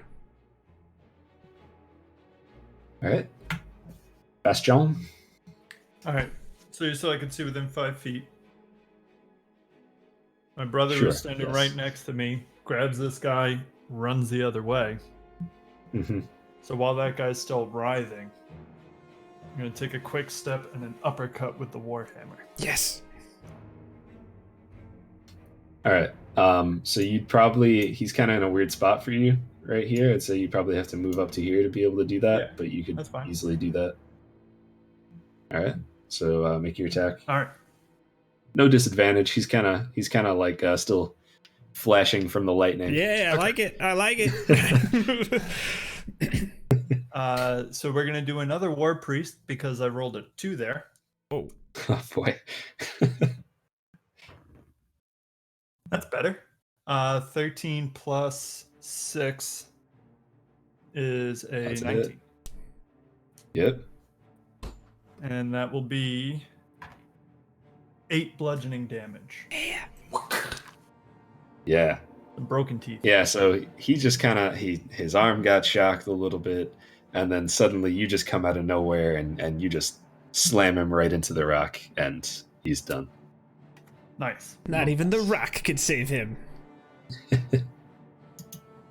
All right. Bastion.
All right. So I could see within 5 feet. My brother
Sure,
was standing
yes.
right next to me, grabs this guy, runs the other way.
Mm-hmm.
So while that guy's still writhing, I'm going to take a quick step and an uppercut with the Warhammer.
Yes.
All right. So he's kind of in a weird spot for you right here. I'd say you probably have to move up to here to be able to do that,
Yeah,
but you could
that's fine.
easily do that. All right. So make your attack.
All right.
No disadvantage. He's kind of like still flashing from the lightning.
Yeah, I like it. I like it.
So we're going to do another War Priest because I rolled a 2 there.
Oh.
Oh boy.
That's better. 13 plus 6 is a
That's a
19.
hit. Yep.
And that will be 8 bludgeoning damage.
Yeah.
Some broken teeth.
Yeah, so he just kind of his arm got shocked a little bit, and then suddenly you just come out of nowhere and you just slam him right into the rock, and he's done.
Nice.
Not even the rock could save him.
There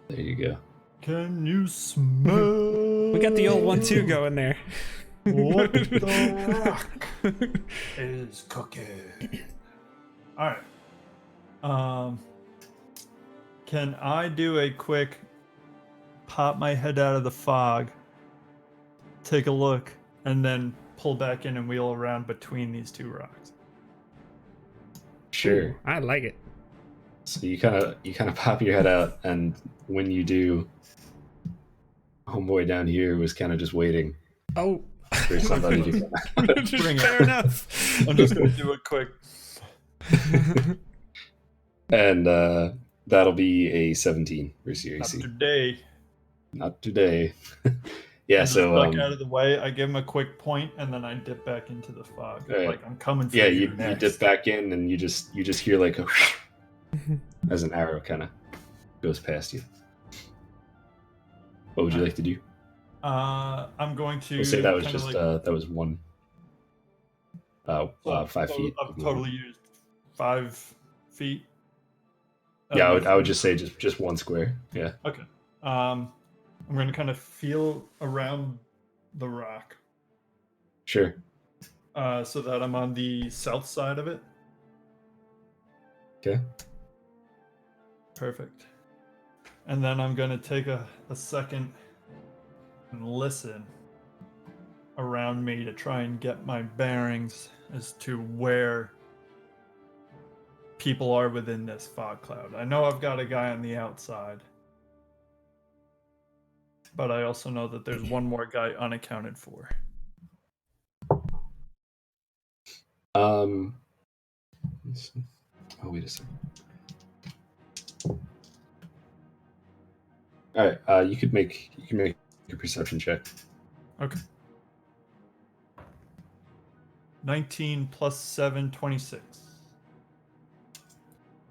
you go.
Can you smell?
We got the old 1-2 going there.
What the rock is cooking? All right. Can I do a quick pop my head out of the fog, take a look, and then pull back in and wheel around between these 2 rocks?
Sure.
Ooh, I like it.
So you kind of pop your head out, and when you do, homeboy down here was kind of just waiting
Oh.
for somebody to come out.
Fair enough.
I'm just going to do it quick.
And that'll be a 17 versus your
Not
AC.
today.
Not today. Yeah,
I just
so
duck out of the way. I give him a quick point, and then I dip back into the fog.
Right.
Like I'm coming for
yeah,
you
you
next.
dip back in, and you just hear like a as an arrow kind of goes past you. What would you like to do?
I'm going to.
We'll say that was
kinda
just
like,
that was 1. 5 feet.
I've totally used 5 feet.
Yeah, I would just say just 1 square. Yeah.
Okay. I'm going to kind of feel around the rock,
Sure.
so that I'm on the south side of it.
Okay.
Perfect. And then I'm gonna take a second and listen around me to try and get my bearings as to where people are within this fog cloud. I know I've got a guy on the outside, but I also know that there's one more guy unaccounted for.
Let's see. Oh, wait a second. All right, you can make a perception check.
Okay. 19 plus 7, 26.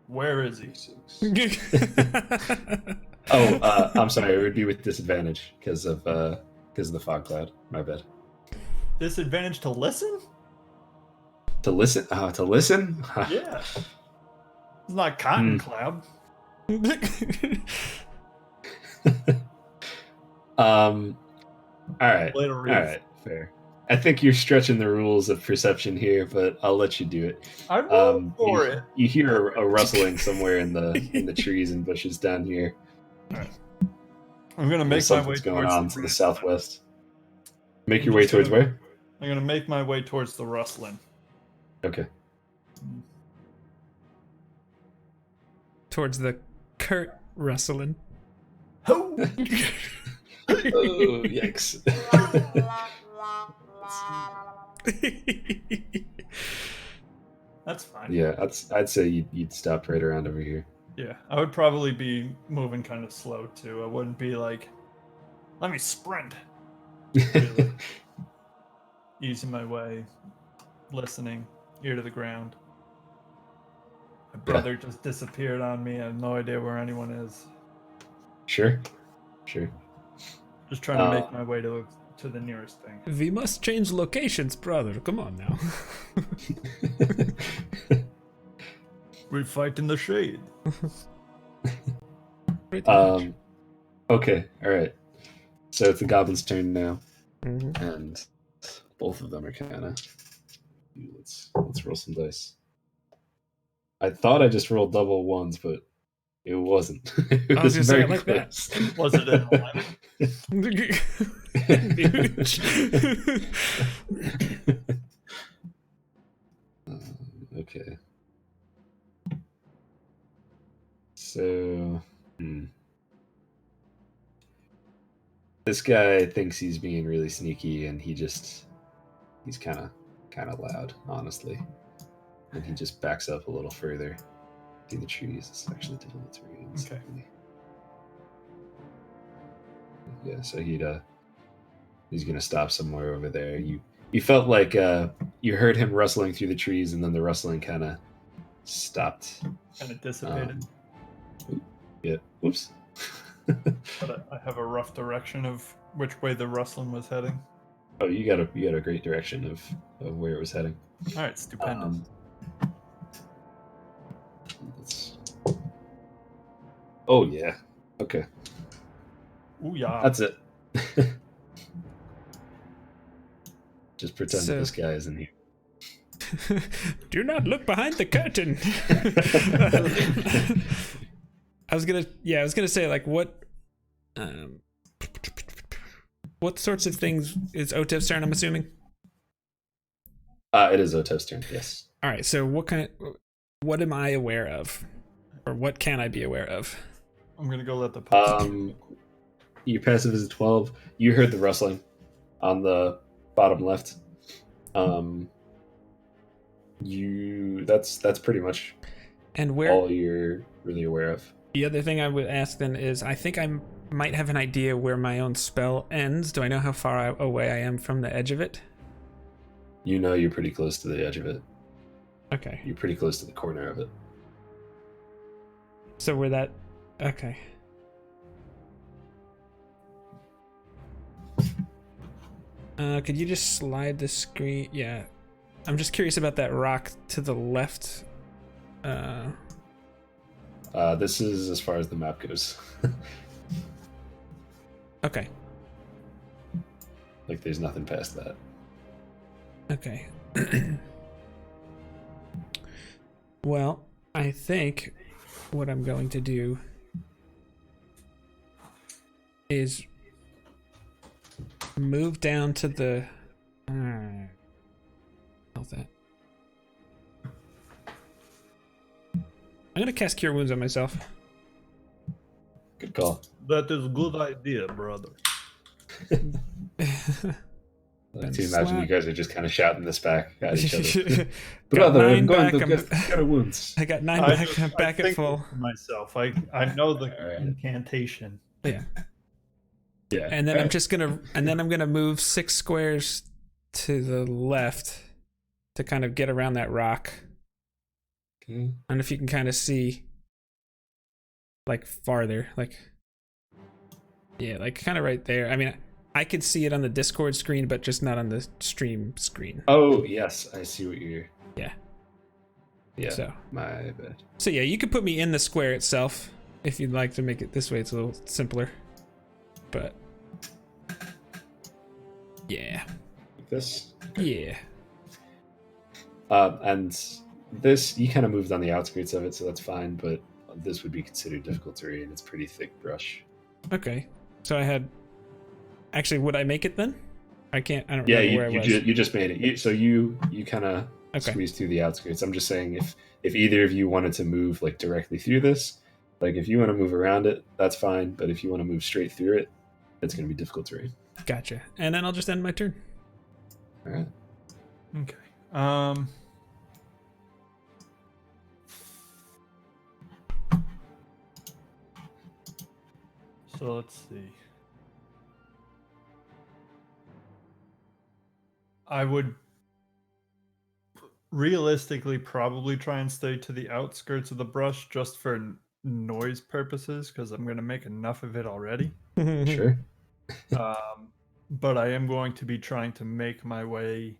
Where is he?
Oh, I'm sorry. It would be with disadvantage because of the fog cloud. My bad.
Disadvantage to listen?
To listen? To listen?
Yeah. It's not cotton cloud.
All right.
Later
All
reads.
right. Fair. I think you're stretching the rules of perception here, but I'll let you do it.
I rolled for it.
You hear a rustling somewhere in the trees and bushes down here.
All right. I'm gonna make my way
Something's going
towards
on
the
to the
rustling.
southwest. Make your way towards where?
I'm gonna make my way towards the rustling.
Okay.
Towards the Kurt rustling.
Ho!
Oh, yikes.
That's fine.
Yeah, I'd say you'd stop right around over here.
Yeah, I would probably be moving kind of slow too. I wouldn't be like, let me sprint. Really. Easing my way, listening, ear to the ground. My brother just disappeared on me. I have no idea where anyone is.
Sure.
Just trying to make my way to the nearest thing.
We must change locations, brother. Come on now.
We fight in the shade.
Pretty much.
Okay, all right. So it's the goblin's turn now,
Mhm.
and both of them are kind of. Let's roll some dice. I thought I just rolled double ones, but it wasn't. It
I was
was
gonna say,
very
I like that.
close.
Was it an 11?
Okay. So, this guy thinks he's being really sneaky, and he's kind of loud, honestly, and he just backs up a little further through the trees. It's actually difficult to read.
Okay.
Yeah, so he's gonna stop somewhere over there. You felt like you heard him rustling through the trees, and then the rustling kind of stopped.
Kind of dissipated.
Yeah. Oops.
But I have a rough direction of which way the rustling was heading.
Oh, you got a great direction of where it was heading.
All right, stupendous.
Oh yeah. Okay.
Ooh yeah.
That's it. Just pretend
So-
this guy isn't here.
Do not look behind the curtain. I was gonna say, like, what sorts of things is Otev's turn, I'm assuming?
It is Otev's turn, yes.
All right, so what am I aware of? Or what can I be aware of?
I'm gonna go let the post.
Your passive is a 12. You heard the rustling on the bottom left. That's pretty much
And where
all you're really aware of.
the other thing I would ask then is, I think I might have an idea where my own spell ends. Do I know how far away I am from the edge of it?
You know you're pretty close to the edge of it.
Okay.
You're pretty close to the corner of it.
So where that... Okay. Could you just slide the screen? Yeah. I'm just curious about that rock to the left.
This is as far as the map goes.
Okay.
Like there's nothing past that.
Okay. Well, I think what I'm going to do is move down to the. How's that? I'm gonna cast Cure Wounds on myself.
Good call.
That is a good idea, brother.
I like to imagine you guys are just kind of shouting this back at each other.
Got
Brother,
9
I'm going
back.
to get Cure Wounds.
I got 9
I
back.
just-
I'm back
I
at
think
full.
to myself, I know the
All right.
incantation.
Yeah.
Yeah.
And then
All
I'm
right.
just gonna move 6 squares to the left to kind of get around that rock.
Okay.
I don't know if you can kind of see, like, farther, like, yeah, like kind of right there. I mean, I could see it on the Discord screen, but just not on the stream screen.
Oh, yes. I see what you're...
Yeah.
Yeah,
So
my bad.
So yeah, you could put me in the square itself if you'd like to make it this way. It's a little simpler, but yeah,
Like this?
yeah.
And this, you kind of moved on the outskirts of it, so that's fine, but this would be considered difficult terrain. It's pretty thick brush.
Okay, so I had actually. Would I make it then? I can't. I don't
Yeah,
remember where I was.
you just made it. So you kind of
Okay.
squeeze through the outskirts. I'm just saying if either of you wanted to move like directly through this, like if you want to move around it, that's fine. But if you want to move straight through it, it's going to be difficult terrain.
Gotcha. And then I'll just end my turn.
All right.
Okay. So let's see. I would realistically probably try and stay to the outskirts of the brush just for noise purposes because I'm going to make enough of it already.
Sure.
But I am going to be trying to make my way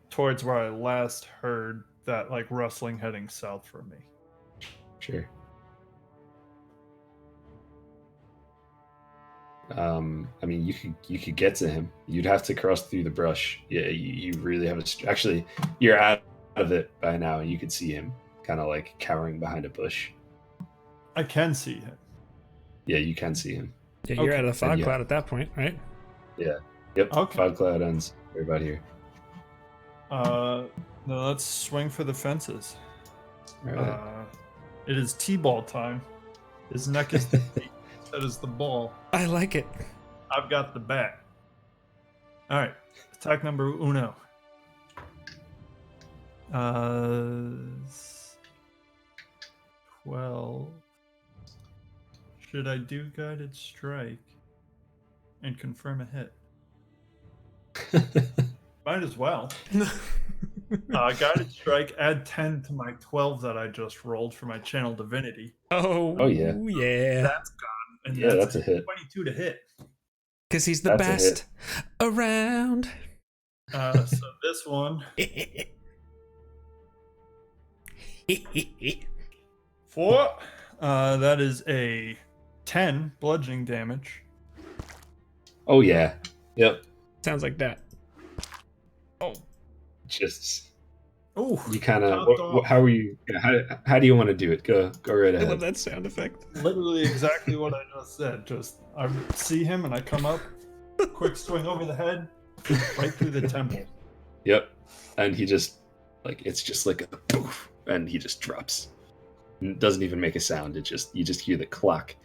towards where I last heard that like rustling heading south from me.
Sure. I mean, you could get to him. You'd have to cross through the brush. Yeah, you really have a. Actually, you're out of it by now, and you could see him kind of like cowering behind a bush.
I can see him.
Yeah, you can see him.
Yeah, you're
Okay.
out of the fog
Yeah.
cloud at that point, right?
Yeah. Yep.
Okay.
Fog cloud ends right about here.
No, let's swing for the fences.
All right.
It is T-ball time. His neck is the tee. That is the ball.
I like it.
I've got the bat. All right. Attack number uno. 12. Should I do guided strike and confirm a hit? Might as well. Guided strike, add 10 to my 12 that I just rolled for my channel divinity.
Oh
yeah.
Yeah.
That's gone. And
Yeah, that's a hit.
22 to hit.
Because he's the
That's a
best around.
So this one, 4. That is a 10 bludgeoning damage.
Oh yeah. Yep.
Sounds like that. Oh.
Just
Oh,
you kind of. How are you? How do you want to do it? Go right
I love
ahead.
that sound effect.
literally exactly what I just said. Just I see him and I come up, quick swing over the head, right through the temple.
Yep. And he just it's just like a poof, and he just drops. It doesn't even make a sound. You just hear the clock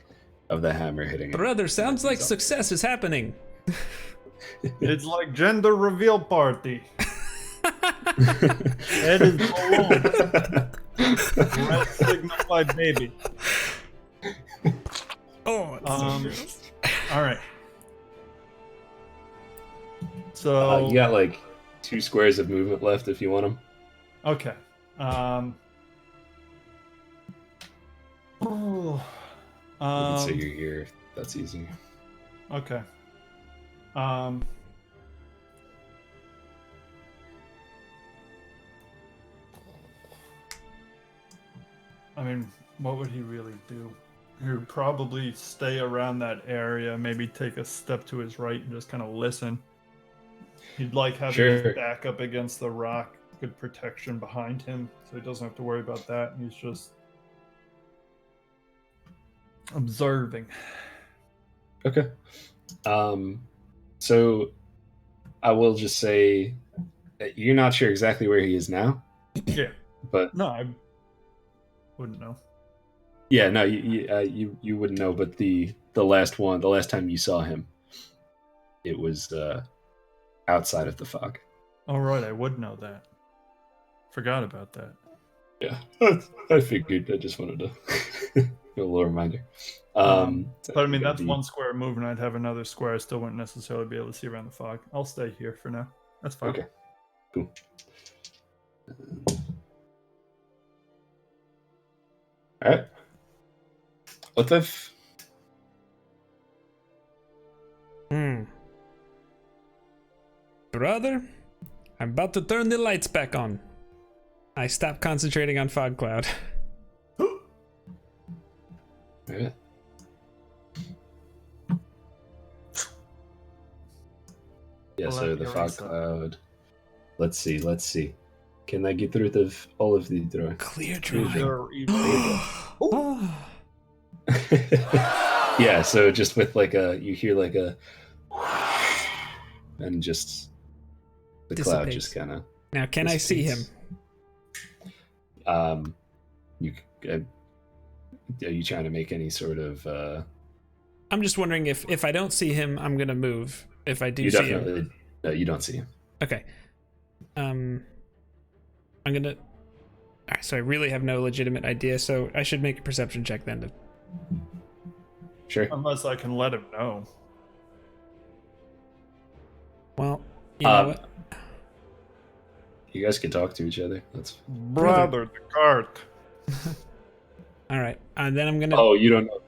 of the hammer hitting. him.
Brother, sounds like success is happening.
It's like gender reveal party. Head is balloon. Red signified baby.
Oh, it's so gross.
All right. So
You got like 2 squares of movement left if you want them.
okay.
You can say you're here. If that's easier.
Okay. I mean, what would he really do? He would probably stay around that area, maybe take a step to his right and just kind of listen. He'd like having
Sure.
his back up against the rock, good protection behind him, so he doesn't have to worry about that. He's just observing.
Okay. So I will just say that you're not sure exactly where he is now,
Yeah.
but
No, I wouldn't know.
yeah, no, you wouldn't know. But the last time you saw him, it was outside of the fog.
All right, I would know that. Forgot about that.
Yeah, I figured. I just wanted to give a little reminder.
But I mean,
gonna
that's
be-
one square move, and I'd have another square. I still wouldn't necessarily be able to see around the fog. I'll stay here for now. That's fine.
Okay, cool. All right. Otev.
Brother, I'm about to turn the lights back on. I stopped concentrating on Fog Cloud.
All right. Yeah, so the fog cloud. Let's see. Can I get rid of all of the drawing?
Clear drawing.
Yeah, so just with you hear like a, and just the cloud
Dissipates.
just kind of.
Now, can I see him?
You are you trying to make any sort of?
I'm just wondering if I don't see him, I'm gonna move. If I do
You
see
definitely
him,
no, you don't see him.
okay. I'm gonna. Alright, so I really have no legitimate idea. So I should make a perception check then. To...
Sure.
Unless I can let him know.
Well, you know what?
You guys can talk to each other. That's.
Brother, the cart.
All right, and then I'm gonna.
Oh, you don't know.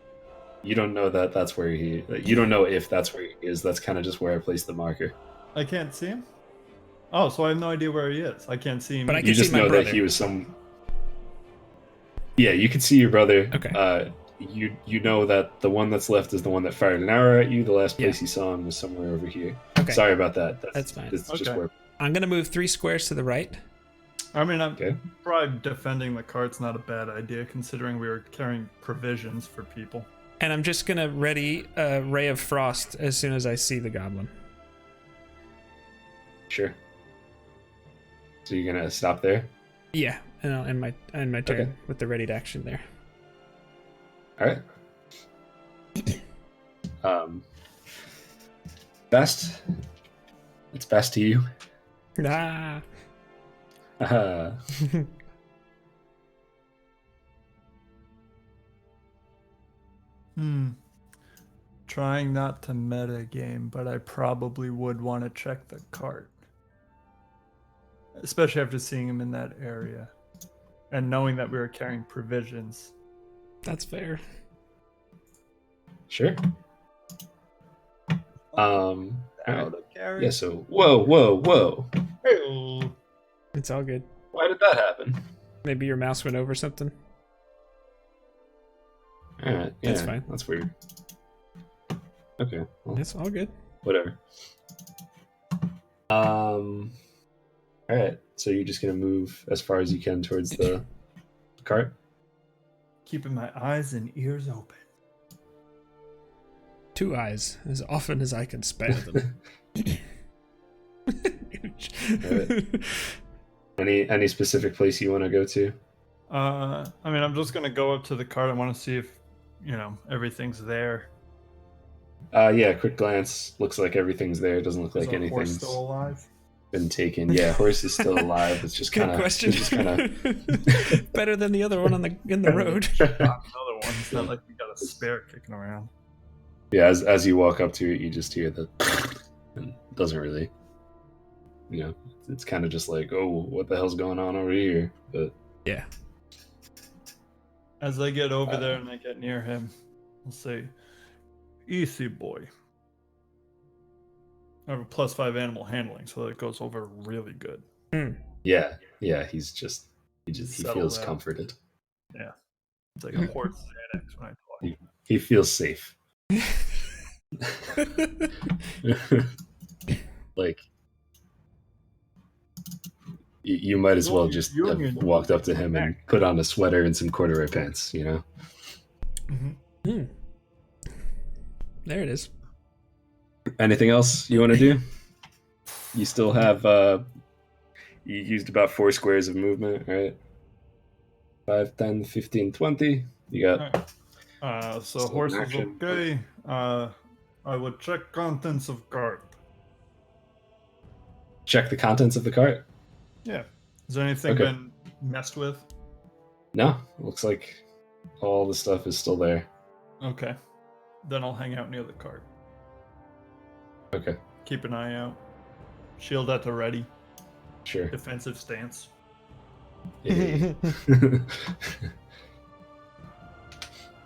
You don't know that that's where he. You don't know if that's where he is. That's kind of just where I placed the marker.
I can't see him? Oh, so I have no idea where he is. I can't see him.
But I can
You
see
just
my
know
brother.
that he was some. Yeah, you can see your brother.
Okay.
You know that the one that's left is the one that fired an arrow at you. The last place
Yeah.
you saw him was somewhere over here.
Okay.
Sorry about that.
That's fine.
It's just
Okay.
where.
I'm gonna move 3 squares to the right.
I mean, I'm
Okay.
probably defending the cart's not a bad idea, considering we were carrying provisions for people.
And I'm just gonna ready a ray of frost as soon as I see the goblin.
Sure. So you're gonna stop there.
Yeah, and I'll end my turn
Okay.
with the readied action there.
All right. Best. It's best to you.
Ah.
Uh,
Trying not to meta game, but I probably would want to check the cart. Especially after seeing him in that area. And knowing that we were carrying provisions.
That's fair.
sure.
Out
Alright.
of carry.
Yeah. So whoa.
Hey-o.
It's all good.
Why did that happen?
Maybe your mouse went over something.
All right. Yeah,
That's fine.
That's weird. Okay. Well,
It's all good.
whatever. All right. So you're just gonna move as far as you can towards the cart.
Keeping my eyes and ears open.
2 eyes, as often as I can spare them.
Any specific place you want to go to?
I mean, I'm just gonna go up to the cart. I want to see if, everything's there.
Yeah. Quick glance. Looks like everything's there. Doesn't look
Is
like
our horse
anything's
still alive?
been taken. Yeah, horse is still alive. It's just
Good
kind of.
question.
Just kind of.
Better than the other one in the road.
Another one. It's not like we got a spare kicking around.
Yeah. As you walk up to it, you just hear the. And it doesn't really. It's kind of just like, oh, what the hell's going on over here? But
Yeah.
As I get over there and I get near him, I'll say, "Easy boy." I have a +5 animal handling, so that it goes over really good.
yeah, he
Settle
feels
down.
comforted.
It's like a horse Xanax when I talk.
He feels safe. Like you might as well just have walked up to him and put on a sweater and some corduroy pants,
Mm-hmm.
there it is.
Anything else you want to do? You still have you used about 4 squares of movement, right? 5, 10, 15, 20. You got
So
still
horse
an
is
action.
okay. I would check contents of cart.
check the contents of the cart.
Yeah. Has anything
Okay.
been messed with?
No, looks like all the stuff is still there.
Okay. Then I'll hang out near the cart.
Okay,
Keep an eye out. Shield at the ready.
sure.
Defensive stance.
Yeah.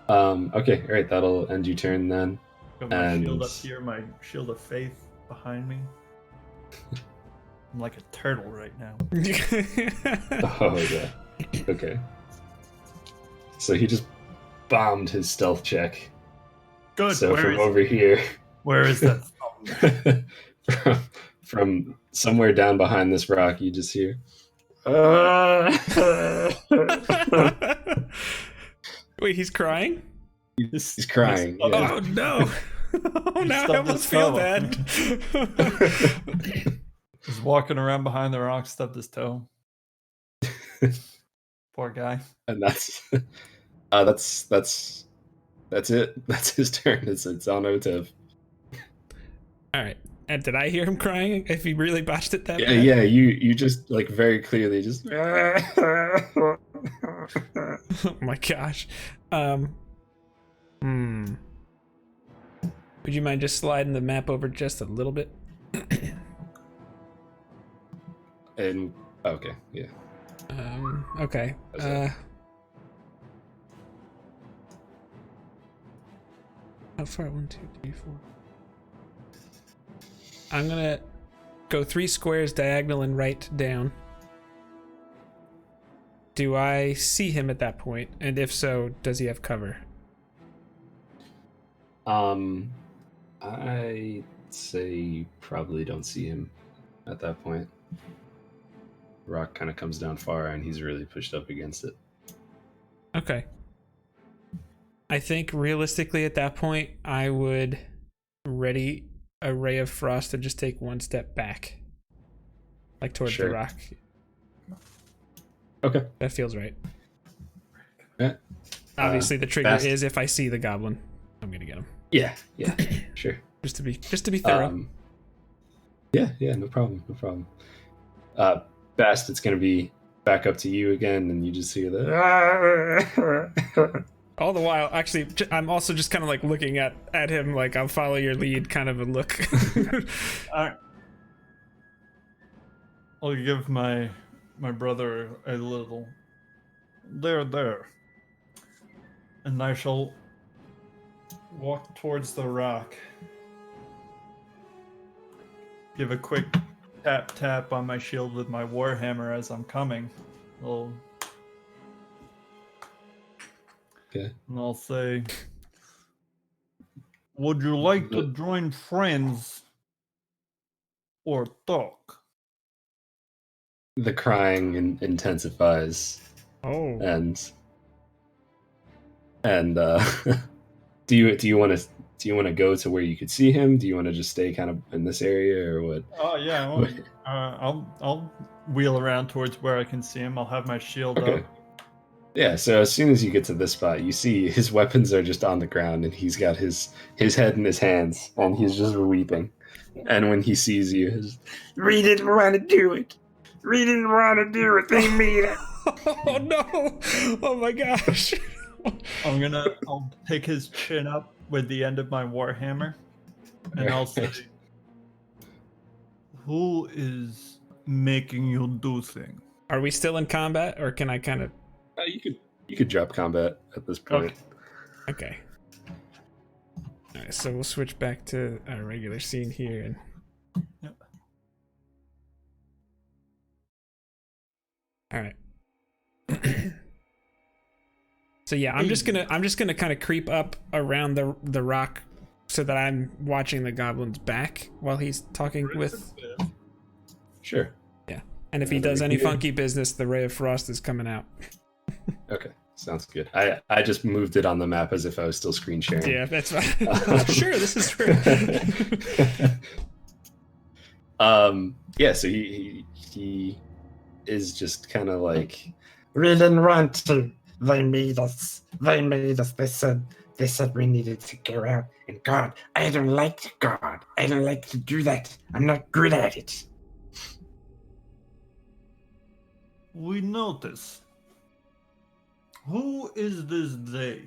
Okay, all right, that'll end your turn then.
Got my shield
And-
up here, my shield of faith behind me. I'm like a turtle right now.
Oh yeah. Okay. So he just bombed his stealth check.
Good.
So
where
from
is
over here,
where is that?
from somewhere down behind this rock, you just hear.
Wait, he's crying?
He's crying.
Oh,
Yeah.
Oh no! Oh
He
no, I
stubbed
almost
his
feel
toe.
bad.
He's walking around behind the rock, stubbed his toe. Poor guy.
And that's it. That's his turn. It's on Otev.
All right. And did I hear him crying? If he really botched it that
Yeah,
bad?
yeah. You just like very clearly just.
Oh my gosh. Would you mind just sliding the map over just a little bit?
And okay, yeah.
Okay.
How's that?
How far? 1, 2, 3, 4. I'm gonna go 3 squares diagonal and right down. Do I see him at that point? And if so, does he have cover?
I say you probably don't see him at that point. Rock kind of comes down far, and he's really pushed up against it.
Okay. I think realistically at that point, I would ready a ray of frost to just take 1 step back. Like towards
Sure.
the rock.
Okay.
That feels right.
Yeah.
Obviously the trigger
fast.
is if I see the goblin, I'm gonna get him.
Yeah. Sure.
Just to be thorough.
Yeah. No problem. Bast, it's gonna be back up to you again, and you just hear the.
All the while, actually, I'm also just kind of like looking at him, like I'll follow your lead, kind of a look.
Alright. I'll give my brother a little there. And I shall walk towards the rock. Give a quick tap on my shield with my warhammer as I'm coming. Little.
Okay.
And I'll say, would you like to join friends or talk?
The crying intensifies,
Oh.
and do you want to go to where you could see him? Do you want to just stay kind of in this area, or what?
Oh yeah, well, I'll wheel around towards where I can see him. I'll have my shield
Okay.
up.
Yeah, so as soon as you get to this spot, you see his weapons are just on the ground, and he's got his head in his hands, and he's just weeping. And when he sees you, we didn't want to do it. We didn't want to do it. They made it.
Oh no! Oh my gosh!
I'll take his chin up with the end of my warhammer, and I'll say, "Who is making you do things?"
Are we still in combat, or can I kind of?
You could drop combat at this point.
Okay. All right, so we'll switch back to our regular scene here, and.
Yep.
All right. So yeah, I'm just gonna kind of creep up around the rock so that I'm watching the goblin's back while he's talking with.
Sure.
Yeah, and if he does any funky business, the ray of frost is coming out.
Okay. Sounds good. I just moved it on the map as if I was still screen sharing.
Yeah, that's fine. Sure, this is true.
Yeah, so he is just kind of like,
We didn't want to. They made us. They said we needed to go out and guard. I don't like to guard. I don't like to do that. I'm not good at it.
We notice. Who is this they?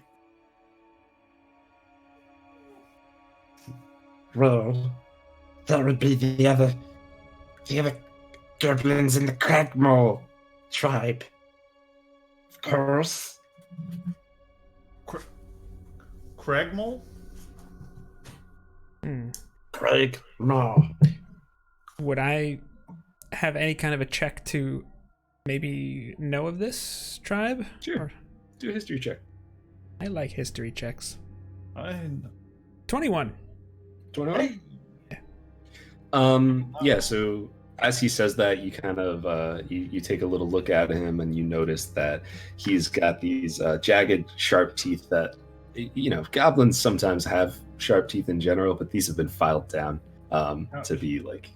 Well, that would be the other goblins in the Cragmore tribe. Of course.
Cragmole?
Cragmore.
Would I have any kind of a check to maybe know of this tribe?
sure,
Or-
do a history check.
I like history checks.
21.
21.
Yeah, so as he says that, you kind of you take a little look at him and you notice that he's got these jagged, sharp teeth that, you know, goblins sometimes have sharp teeth in general, but these have been filed down to be like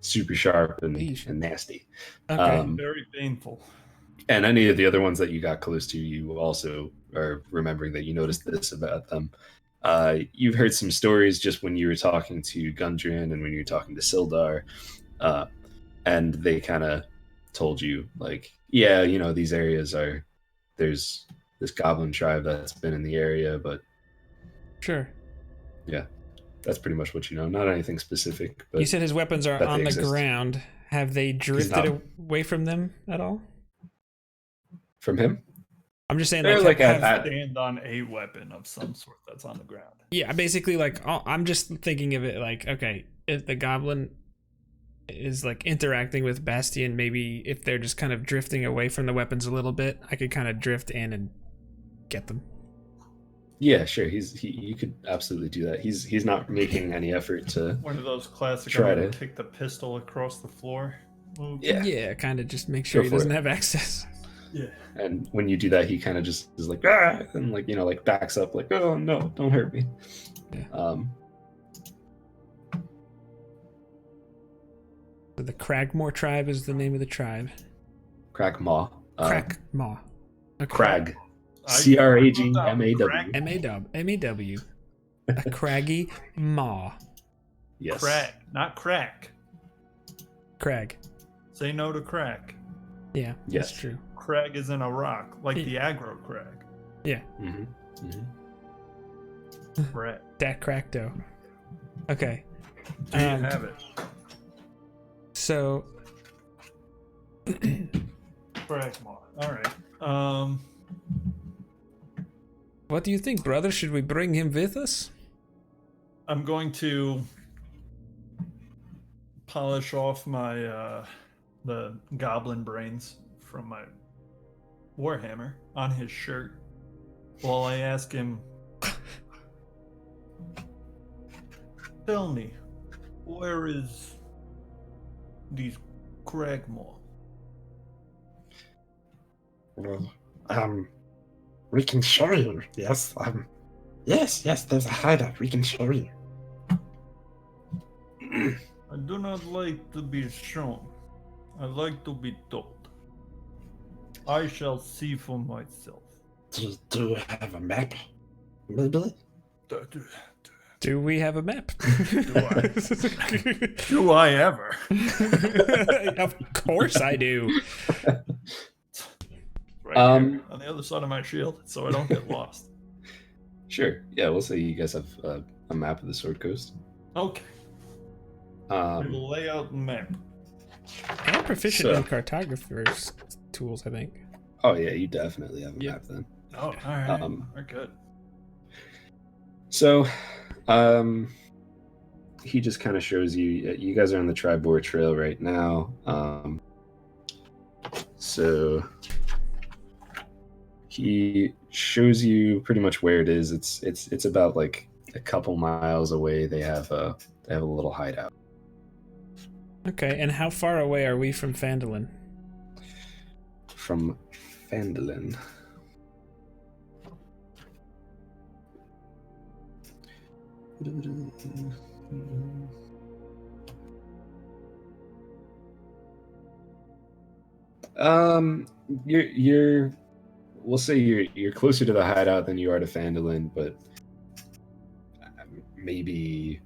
super sharp and nasty.
Okay.
Very painful.
And any of the other ones that you got close to, you also are remembering that you noticed this about them. You've heard some stories just when you were talking to Gundren and when you were talking to Sildar, and they kind of told you, like, yeah, you know, these areas are, there's this goblin tribe that's been in the area, but
Sure.
yeah, that's pretty much what you know. Not anything specific. But
You said his weapons are
that
on
they
the
exist.
ground. Have they drifted away from them at all?
From him?
I'm just saying,
They're
like,
like
have-
at-
Stand on a weapon of some sort that's on the ground.
yeah, basically, like, I'm just thinking of it like, okay, if the goblin is like interacting with Bastion, maybe if they're just kind of drifting away from the weapons a little bit, I could kind of drift in and get them.
Yeah, sure. You could absolutely do that. He's not making any effort to.
One of those classic
Try
I'm gonna
to-
kick the pistol across the floor moves.
Yeah.
Kind of just make sure
Go
he
for
doesn't
it.
have access.
Yeah.
And when you do that, he kind of just is like, ah, and like, you know, like backs up, like, oh no, don't hurt me.
Yeah. So the Cragmore tribe is the name of the tribe.
Cragmaw.
Cragmaw. Okay.
Crag.
I-
CRAGMAW.
M-A-W. A craggy maw.
Yes.
Crack, not crack.
Crag.
Say no to crack.
Yeah,
Yes.
that's true.
Crag is in a rock, like
Yeah.
the aggro crag.
Yeah,
Mm-hmm. Mm-hmm.
Crag.
dat cracto. Okay.
Do you have it?
So,
Cragmore. All right.
what do you think, brother? Should we bring him with us?
I'm going to polish off my the goblin brains from my warhammer on his shirt while I ask him, tell me, where is these Cragmore?
Well, we can show you. Yes, yes. There's a hideout. We can show you.
I do not like to be shown. I like to be told. I shall see for myself.
Do you have a map? Maybe.
Do we have a map?
Do I ever?
Of course I do.
Right here, on the other side of my shield, so I don't get lost.
Sure. Yeah, we'll say you guys have a map of the Sword Coast.
Okay. We
Um,
will lay out the map.
I'm proficient
So-
in cartographer's tools, I think.
oh yeah, you definitely have a
Yeah.
map then.
Oh, all right. We're good.
So, he just kind of shows you. You guys are on the Tribor Trail right now. So he shows you pretty much where it is. It's about like a couple miles away. They have a little hideout.
Okay, and how far away are we from Phandelver?
From Phandelver. You're we'll say you're closer to the hideout than you are to Phandelin, but maybe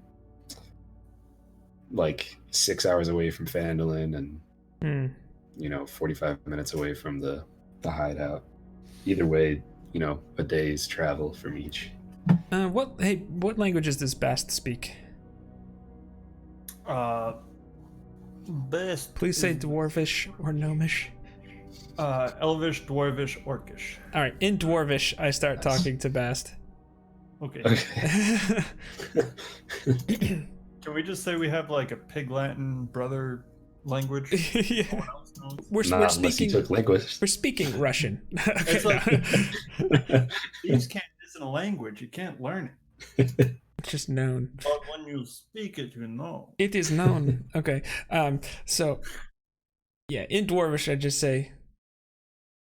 like 6 hours away from Phandelin and 45 minutes away from the hideout. Either way, a day's travel from each.
What languages does Bast speak?
Best.
Please say Dwarvish or Gnomish.
Elvish, Dwarvish, Orcish.
All right, in Dwarvish, I start talking to Bast.
Okay.
Okay.
Can we just say we have like a Pig Latin brother language?
Yeah.
No one else knows?
We're
Unless you
speaking.
took language.
We're speaking Russian. Okay,
It's like-
no.
You just can't. It's in a language. You can't learn it.
It's just known.
But when you speak it, you know.
It is known. Okay. So, yeah, in Dwarvish, I just say,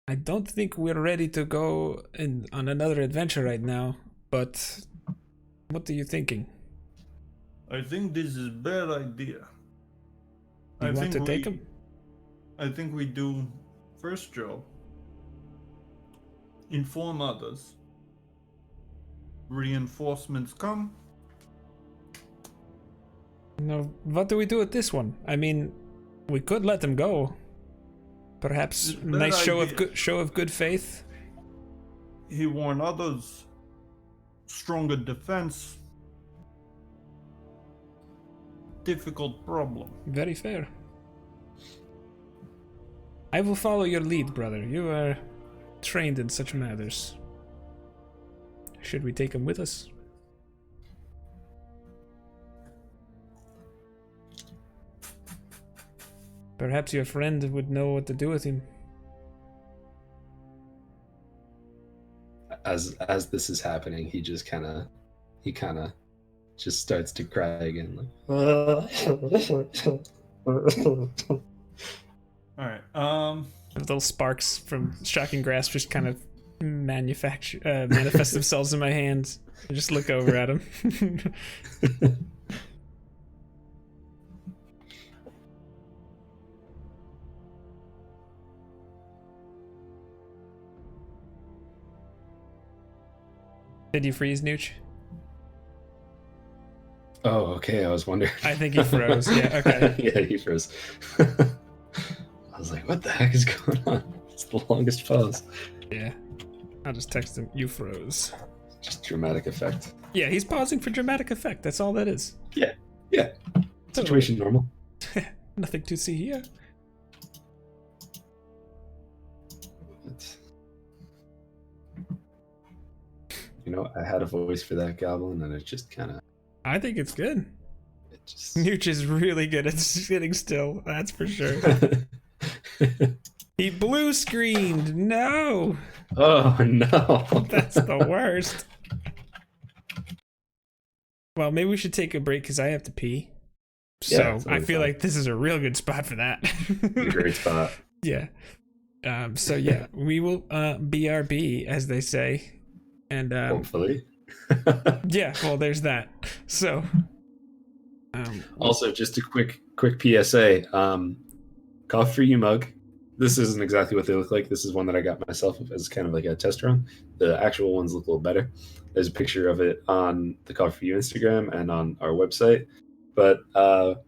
I don't think we're ready to go on another adventure right now, but what are you thinking?
I think this is a bad idea.
You want to take him?
I think we do first job. Inform others. Reinforcements come.
No, what do we do with this one? I mean, we could let them go. Perhaps
Bad
nice
idea.
show of good faith.
He warned others. Stronger defense. Difficult problem.
Very fair. I will follow your lead, brother. You are trained in such matters. Should we take him with us? Perhaps your friend would know what to do with him.
As this is happening, he kind of just starts to cry again.
All right.
Little sparks from shocking grasp just kind of manifest themselves in my hands. I just look over at him. Did you freeze, Nooch?
Oh, okay. I was wondering.
I think he froze. Yeah, okay.
Yeah, he froze. I was like, what the heck is going on? It's the longest pause.
Yeah. I'll just text him, you froze.
Just dramatic effect.
Yeah, he's pausing for dramatic effect. That's all that is.
Yeah. Situation normal.
Nothing to see here.
It's... I had a voice for that goblin, and it just kind of...
I think it's good.
It just...
Nooch is really good at sitting still. That's for sure. He blue screened. No.
Oh, no.
That's the worst. Well, maybe we should take a break because I have to pee.
Yeah,
So I feel like this is a real good spot for that.
Great spot.
Yeah. So yeah, we will BRB, as they say. And
Hopefully.
yeah, well, there's that. So
Also, just a quick PSA. Coffee for you mug. This isn't exactly what they look like. This is one that I got myself as kind of like a test run. The actual ones look a little better. There's a picture of it on the Coffee for You Instagram and on our website. But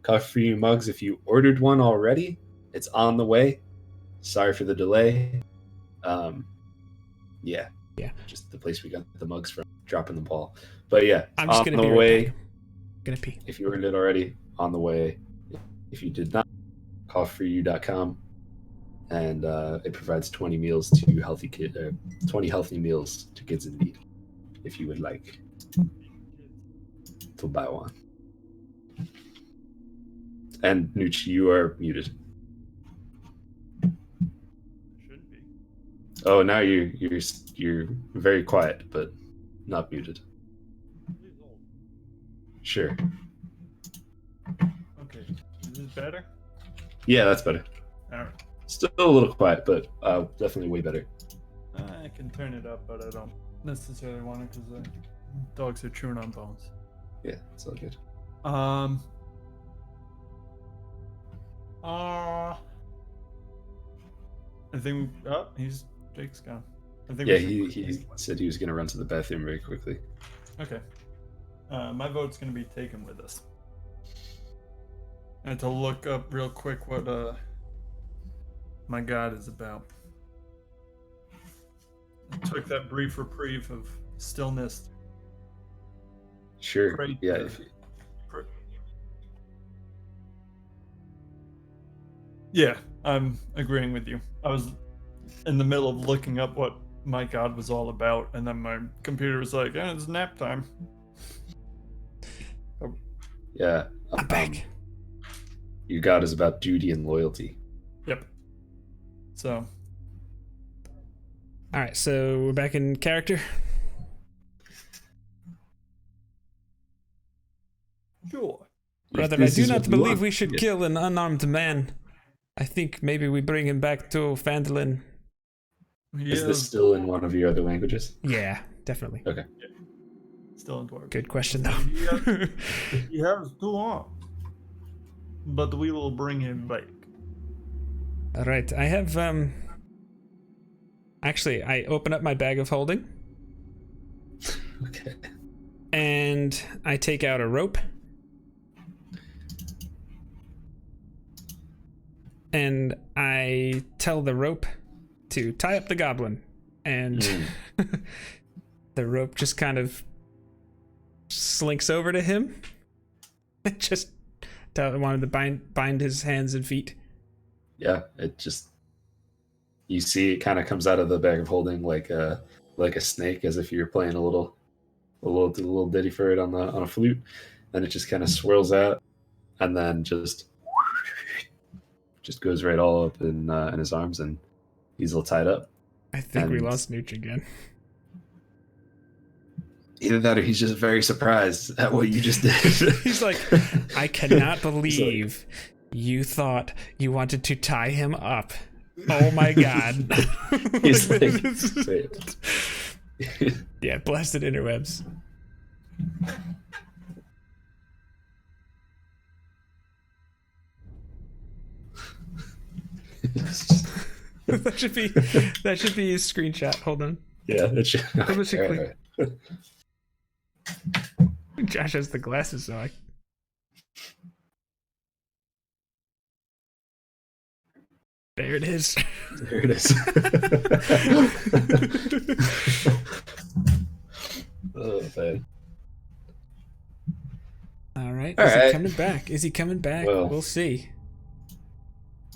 Coffee for You mugs, if you ordered one already, it's on the way. Sorry for the delay. Yeah. Just the place we got the mugs from, dropping the ball. But yeah,
I'm just
on
gonna
the
be right
way.
back. Gonna pee.
If you ordered it already, on the way. If you did not, coffeeforyou.com, and it provides 20 meals to 20 healthy meals to kids in need. If you would like to buy one. And Nooch, you are muted.
Should be.
Oh, now you're very quiet, but not muted.
Please hold.
Sure.
Okay. Is this better?
Yeah, that's better.
All right.
Still a little quiet, but definitely way better.
I can turn it up, but I don't necessarily want it because the dogs are chewing on bones.
Yeah, it's all good.
I think. Oh, Jake's gone. I think.
Yeah,
we should...
he said he was gonna run to the bathroom very quickly.
Okay. My vote's gonna be taken with us. I had to look up real quick what my god is about. I took that brief reprieve of stillness.
Sure.
Great,
Yeah.
Yeah, I'm agreeing with you. I was in the middle of looking up what my god was all about, and then my computer was like, it's nap time.
Yeah.
I'm back.
Your god is about duty and loyalty.
Yep. So.
All right, so we're back in character.
Sure.
Brother, I do not believe we should kill an unarmed man. I think maybe we bring him back to Phandelver.
Is this still in one of your other languages?
Yeah, definitely.
Okay.
Yeah. Still in Dwarf.
Good question, though.
He has 2 arms. But we will bring him back.
All right, I have, actually, I open up my bag of holding.
Okay.
And I take out a rope. And I tell the rope to tie up the goblin. And the rope just kind of slinks over to him. Just wanted to bind his hands and feet.
Yeah, it just, you see it kind of comes out of the bag of holding like a snake, as if you're playing a little ditty for it on a flute. Then it just kind of swirls out, and then just goes right all up in his arms, and he's all tied up.
I think we lost Nooch again.
Either that, or he's just very surprised at what you just did.
He's like, I cannot believe you thought you wanted to tie him up. Oh my god.
He's like, wait.
Yeah, blasted interwebs. that should be a screenshot. Hold on.
Yeah, that should.
Right. Josh has the glasses, so I. There it is.
There it is. Oh man.
All right.
All
Is
right.
he coming back? Is he coming back?
Well.
We'll see.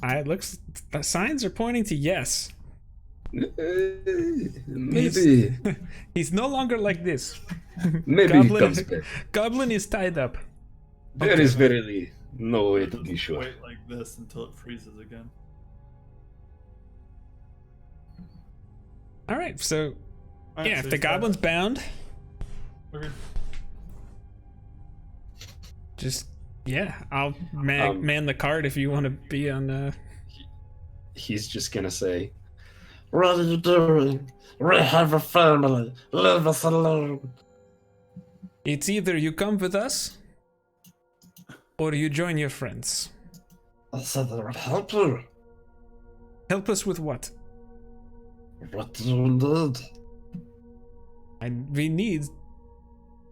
It looks. The signs are pointing to yes.
Maybe.
He's no longer like this.
Maybe he comes back.
Goblin is tied up.
There is verily no way to be sure.
Wait like this until it freezes again.
All right, so
Alright,
yeah,
so
if the goblin's bound,
okay.
just I'll man the cart if you want to be on.
He's just gonna say,
What are you doing? We have a family. Leave us alone.
It's either you come with us, or you join your friends.
I said I would help you.
Help us with what?
What do you need?
We need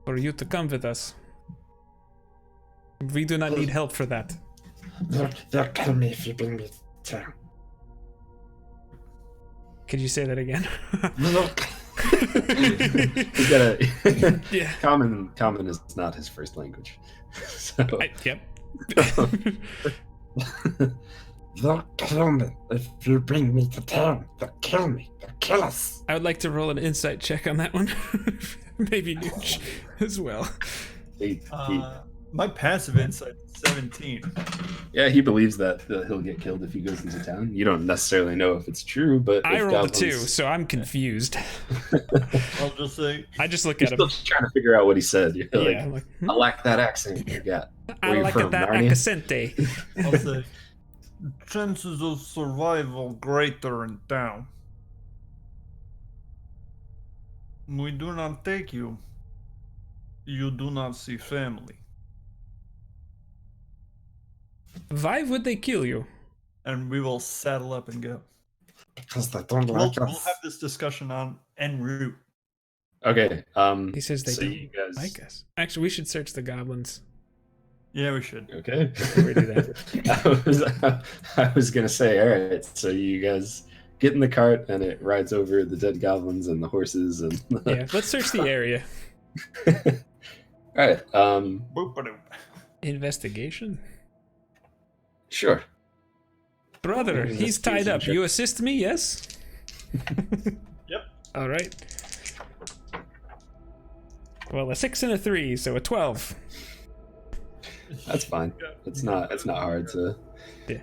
for you to come with us. We do not need help for that.
They'll kill me if you bring me down.
Could you say that again?
Look.
"You gotta."
Yeah.
Common is not his first language. So.
Yep.
They'll kill me if you bring me to town. They'll kill me. They'll kill us.
I would like to roll an insight check on that one. Maybe Nooch as well.
My passive insight is 17.
Yeah, he believes that he'll get killed if he goes into town. You don't necessarily know if it's true, but
I
if
rolled a
goblins...
2, so I'm confused.
I'll just say
I just look
You're
at him.
still just trying to figure out what he said. You're
Yeah,
like,
I'm like,
I like that accent you got.
I
Where you
like
from,
that
Narnia?
accente.
I'll say chances of survival greater in town. We do not take you. you do not see family.
Why would they kill you?
And we will saddle up and go.
Because they don't
We'll
like
have
us.
this discussion on en route.
Okay.
He says they
so
don't
you guys
like us. Actually, we should search the goblins.
Yeah, we should.
Okay.
Before we do that.
I was gonna say, all right. So you guys get in the cart, and it rides over the dead goblins and the horses, and
Yeah, let's search the area.
all right.
Boop-a-doop.
Investigation.
Sure.
Brother, he's tied up. You assist me, yes?
Yep.
All right. Well, a 6 and a 3, so a 12.
That's fine. It's not hard to.
Yeah.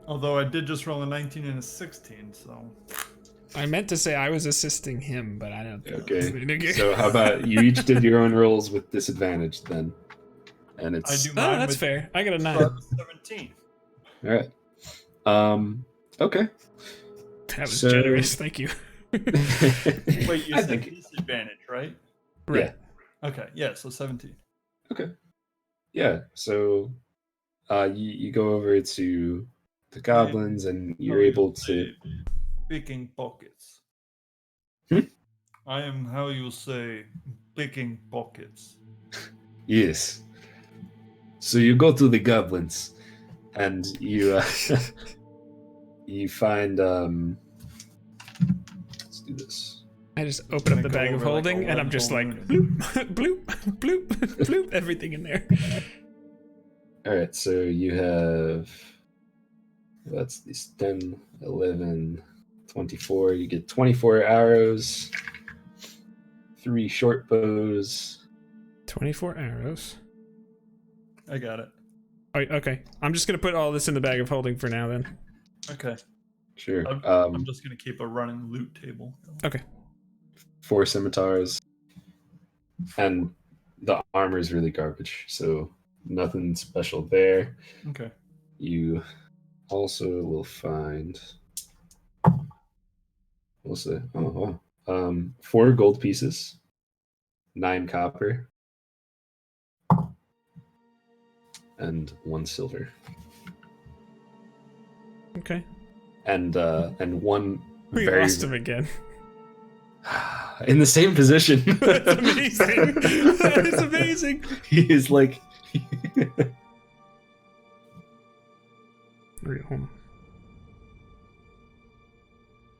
Although I did just roll a 19 and a 16, so.
I meant to say I was assisting him, but I don't think
Okay. So how about you each did your own rolls with disadvantage then? And it's
I do
Oh,
mine
that's
with
fair. I got a 9.
17.
all right. Okay.
That was
So-
generous. Thank you.
Wait, you
I
said
think-
disadvantage, right?
Right.
Okay, yeah, so 17.
Okay. Yeah. So, you go over to the goblins, and you're
How you
able to.
say picking pockets.
Hmm?
I am how you say picking pockets.
Yes. So you go to the goblins, and you you find. Let's do this.
I just open up
Gonna
the
go
bag of
over like a
holding, and I'm just like,
one-hole
bloop, bloop, bloop, bloop, everything in there.
All right. So you have. That's these 10, 11, 24. You get 24 arrows, 3 short bows.
24 arrows.
I got it.
Oh, okay. I'm just going to put all this in the bag of holding for now, then.
Okay.
Sure.
I'm just gonna keep a running loot table.
Okay.
4 scimitars, and the armor is really garbage, so nothing special there.
Okay.
You also will find. We'll say, 4 gold pieces, 9 copper, and 1 silver,
Okay.
and 1
We
very
lost him again.
in the same position.
That's amazing. That is amazing.
He is like.
Wait, hold on.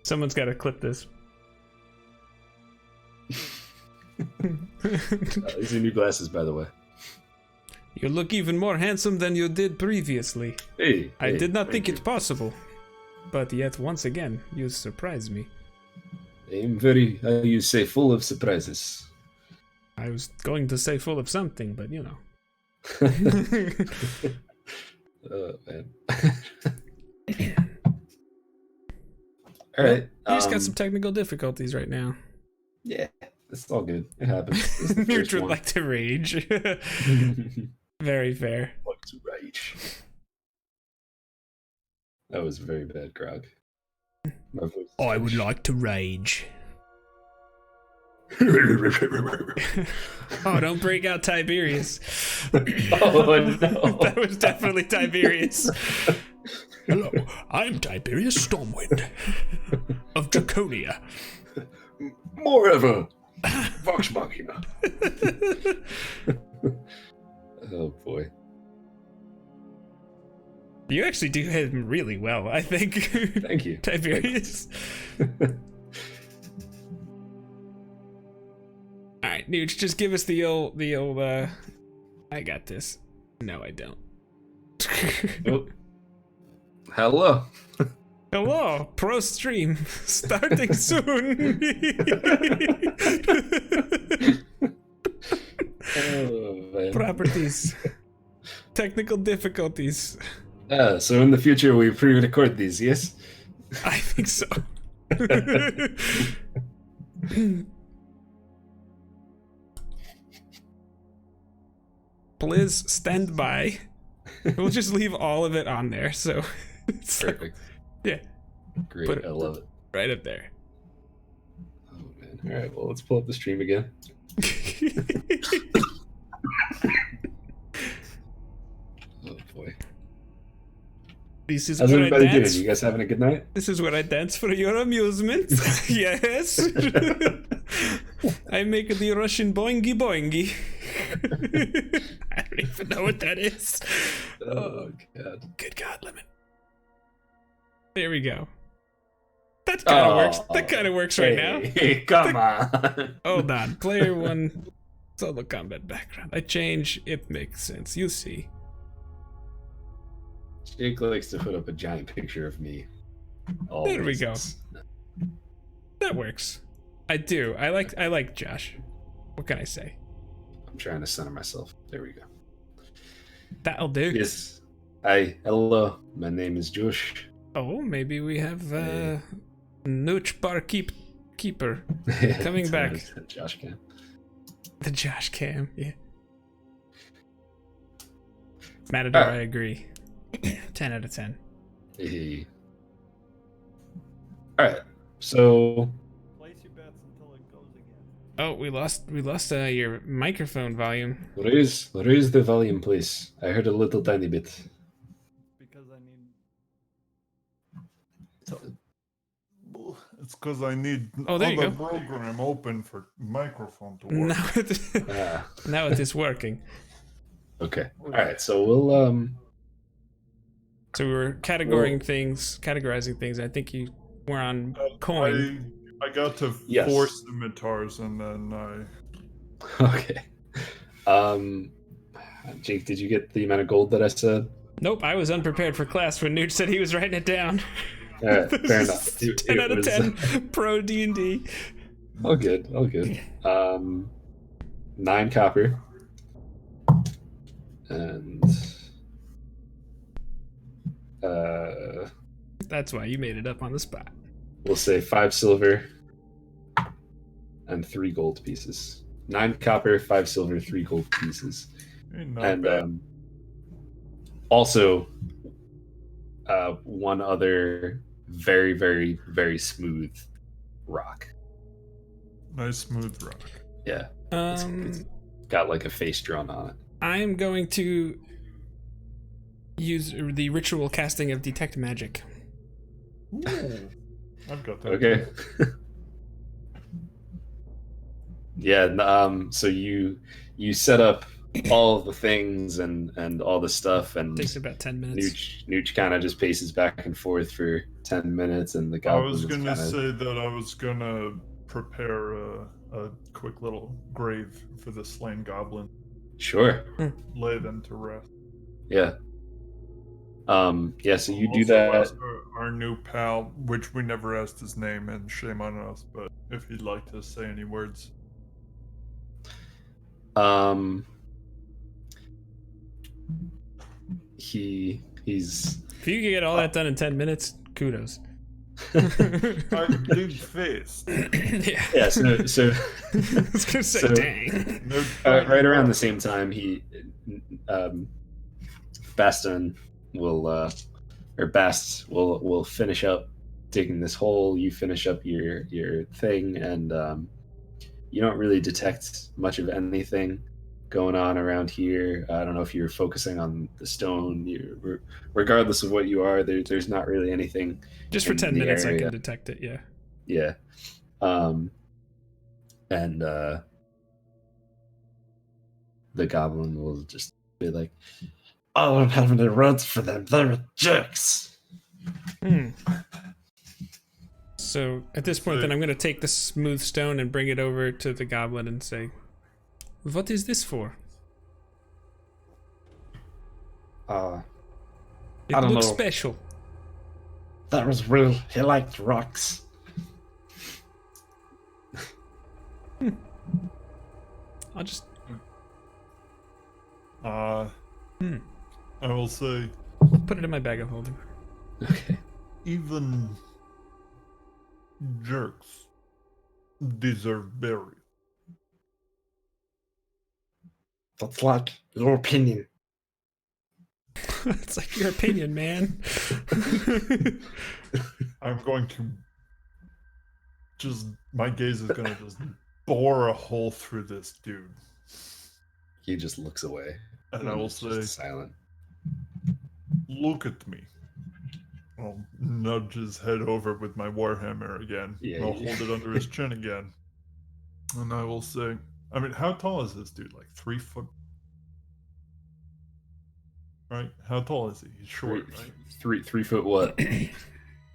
Someone's got to clip this.
These are new glasses, by the way.
You look even more handsome than you did previously.
Hey,
I did not
thank
think it possible. But yet, once again, you surprise me.
I'm very, how you say, full of surprises.
I was going to say full of something, but you know.
Oh, man. All right.
You just got some technical difficulties right now.
Yeah, it's all good. It happens. It's the first
Neutral
one.
like to rage. Very fair.
Like to rage. That was very bad, Grog. My voice is
I would
finished.
like to rage. Oh, don't break out Tiberius.
Oh, no.
That was definitely Tiberius. Hello, I'm Tiberius Stormwind of Draconia.
More ever. Vox Machina. Oh, boy.
You actually do him really well, I think.
Thank you.
Tiberius. Alright, Nooch, just give us the old, I got this. No, I don't.
Oh. Hello.
Hello, pro stream, starting soon.
Oh, man.
Properties. Technical difficulties.
So in the future we pre-record these, yes?
I think so. Please stand by. We'll just leave all of it on there, so it's like,
Perfect.
yeah,
Great.
Put it-
I love it.
right up there.
Oh, man. All right, well, let's pull up the stream again.
This is
How's
where I
everybody doing?
dance.
You guys having a good night?
This is where I dance for your amusement. Yes. I make the Russian boingy boingy. I don't even know what that is.
Oh, God.
Good God, Lemon. There we go. That kind of works. That kind of works right now.
Hey, come on.
Hold on. Player 1 solo combat background. I change. It makes sense. You see.
Jake likes to put up a giant picture of me.
There we go.
Always.
That works. I do. I like Josh. What can I say?
I'm trying to center myself. There we go.
That'll do.
Yes. Hi. Hello. My name is Josh.
Oh, maybe we have Nooch Bar Keeper coming back.
Josh Cam.
The Josh Cam, yeah. Matador, I agree. 10 out of 10.
Hey. All right. So.
Place your bets until it goes again.
Oh, we lost your microphone volume.
Raise the volume, please. I heard a little tiny bit.
Because I need. It's because I need
Oh, there you
other
go.
program open for microphone to work.
Now it is working.
Okay. All right. So we'll
So we were categorizing things. I think you were on coin.
I got to
Yes.
4 scimitars and then I.
Okay. Jake, did you get the amount of gold that I said?
Nope, I was unprepared for class when Newt said he was writing it down.
All right, fair enough.
10 out of 10 pro D&D.
All good. 9 copper. And
That's why you made it up on the spot.
we'll say 5 silver and 3 gold pieces. 9 copper, 5 silver, 3 gold pieces.
Not
And
bad.
also one other very, very, very smooth rock.
Nice smooth rock.
Yeah. It's got like a face drawn on it.
I am going to use the ritual casting of detect magic.
Ooh, I've got that.
Okay. Yeah, so you set up all of the things and all the stuff, and
Takes about 10 minutes.
Nooch kind of just paces back and forth for 10 minutes, and the
I
goblin
was
is
gonna
kinda-
say that I was gonna prepare a quick little grave for the slain goblin.
Sure.
Lay them to rest.
Yeah. Yeah, so you do
Also
that.
ask our new pal, which we never asked his name, and shame on us, but if he'd like to say any words.
He's
If you can get all that done in 10 minutes, kudos.
I'm big faced.
Yeah.
yeah, so
I was gonna say,
So-
dang.
No,
right around the same time Bastion will finish up digging this hole. You finish up your thing, and you don't really detect much of anything going on around here. I don't know if you're focusing on the stone. Regardless of what you are, there's not really anything.
Just for
in
10
the
minutes, I
area.
can detect it, yeah.
Yeah. And the goblin will just be like,
I don't have any words for them. They're jerks.
So at this point, then I'm going to take the smooth stone and bring it over to the goblin and say, "What is this for? It
I don't
looks
know.
special."
That was real. He liked rocks.
I'll just.
I will say,
Put it in my bag of holding.
okay.
even jerks deserve burial.
That's like your opinion.
It's like your opinion, man.
I'm going to my gaze is gonna just bore a hole through this dude.
He just looks away.
And I will
It's
say,
just silent.
look at me. I'll nudge his head over with my warhammer again.
Yeah,
and I'll
yeah.
hold it under his chin again. And I will say, I mean, how tall is this dude? Like 3 foot? Right? How tall is he? He's short, right?
3 foot what?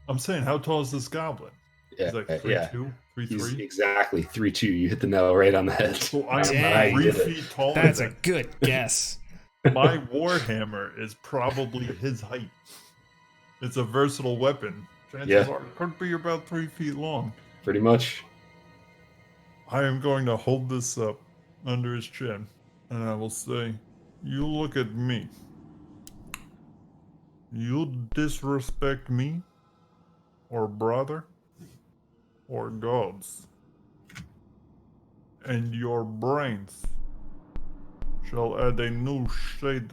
I'm saying, how tall is this goblin?
Yeah,
He's like 3'2",
yeah.
3'3".
He's exactly 3'2". You hit the nail right on the head.
So I
Dang.
am
You
3
did it.
feet taller
That's a
than
good guess.
my warhammer is probably his height. It's a versatile weapon. Chances are it could be about 3 feet long.
Pretty much.
I am going to hold this up under his chin, and I will say, you look at me. You disrespect me, or brother, or gods, and your brains shall add a new shade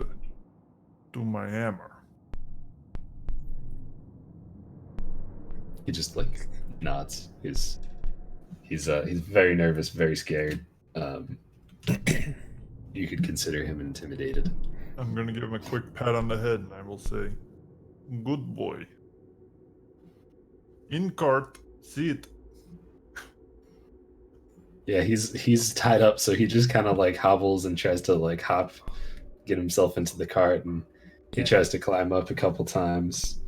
to my hammer.
He just like nods. He's very nervous, very scared. You could consider him intimidated.
I'm going to give him a quick pat on the head, and I will say, good boy. In cart, see it.
Yeah, he's tied up, so he just kind of like hobbles and tries to like get himself into the cart, and he tries to climb up a couple times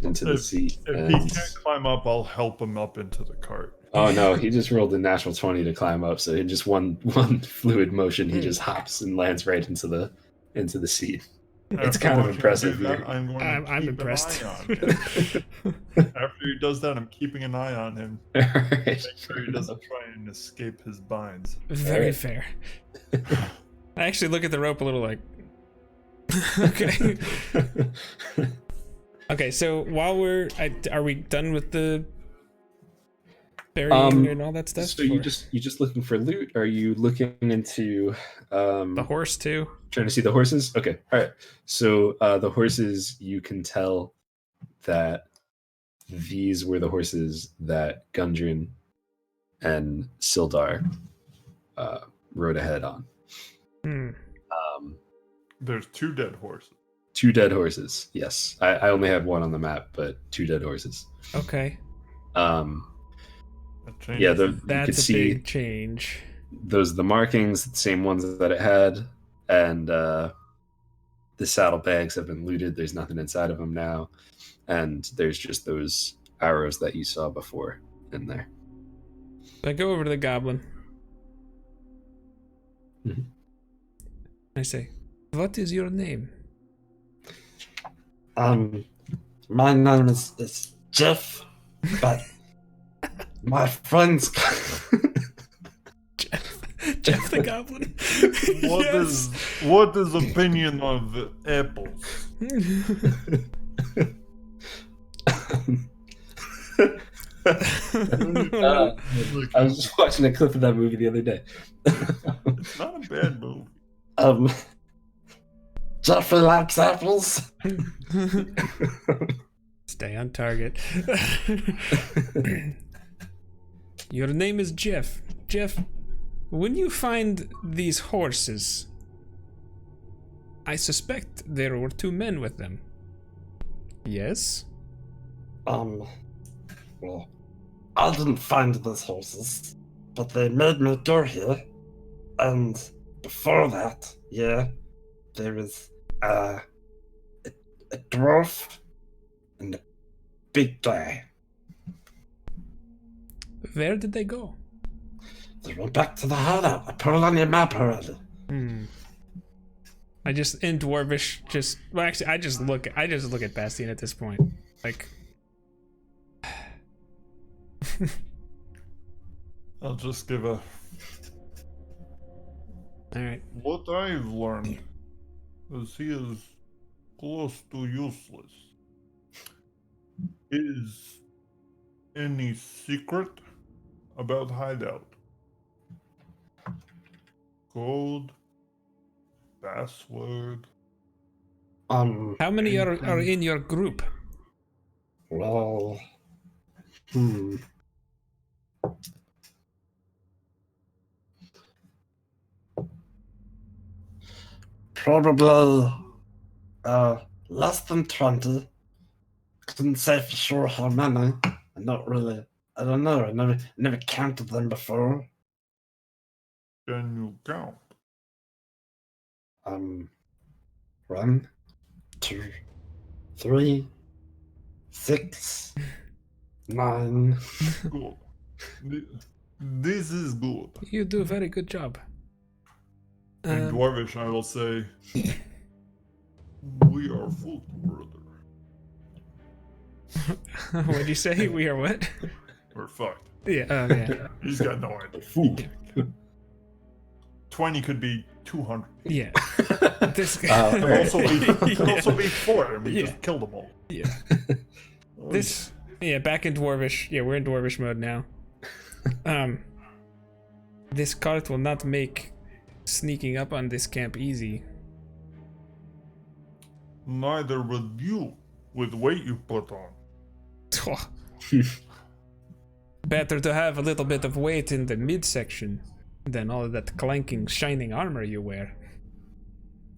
into the seat.
If he can't climb up, I'll help him up into the cart.
Oh no, he just rolled a natural 20 to climb up, so in just one fluid motion, he just hops and lands right into the seat. It's kind of impressive.
I'm impressed.
After he does that, I'm keeping an eye on him.
Right.
Make sure he doesn't try and escape his binds.
Very fair. I actually look at the rope a little like, okay. Okay, so while are we done with the burying and all that stuff?
So you just looking for loot? Are you looking into
the horse too?
Trying to see the horses? Okay, all right. So the horses, you can tell that these were the horses that Gundren and Sildar rode ahead on.
There's 2 dead horses.
2 dead horses. Yes, I only had 1 on the map, but 2 dead horses.
Okay.
Yeah, you
that's
could
a
see
big change.
those the markings, the same ones that it had, and the saddlebags have been looted. There's nothing inside of them now, and there's just those arrows that you saw before in there.
I go over to the goblin.
Mm-hmm.
I say, "What is your name?"
My name is Jeff, but my friends.
Jeff the Goblin.
What is opinion of apples?
I was just watching a clip of that movie the other day.
It's not a bad movie.
Jeffrey likes apples.
Stay on target. Your name is Jeff. Jeff, when you find these horses, I suspect there were 2 men with them. Yes?
Well, I didn't find these horses, but they made me go here. And before that, there was a dwarf and a big guy.
Where did they go?
They went back to the hideout. I put it on your map already.
I just in Dwarvish actually I just look at Bastion at this point. Like
I'll just give a...
Alright.
What I've learned is he is close to useless. Is any secret about hideout? Code? Password?
How many are in your group?
Well, probably less than 20, couldn't say for sure how many. I'm not really. I don't know. I never counted them before.
Can you count?
1, 2, 3, 6, 9.
Good. This is good.
You do a very good job.
In Dwarvish, I will say, we are full, brother.
What'd you say? We are what?
We're fucked.
Yeah. Yeah.
He's got no idea.
Food.
20 could be 200.
Yeah. This
Could also be 4, and we
Yeah.
just killed them all.
Yeah. This. Yeah. Back in Dwarvish. Yeah, we're in Dwarvish mode now. This cart will not make sneaking up on this camp easy.
Neither would you, with the weight you put on.
Better to have a little bit of weight in the midsection than all that clanking, shining armor you wear.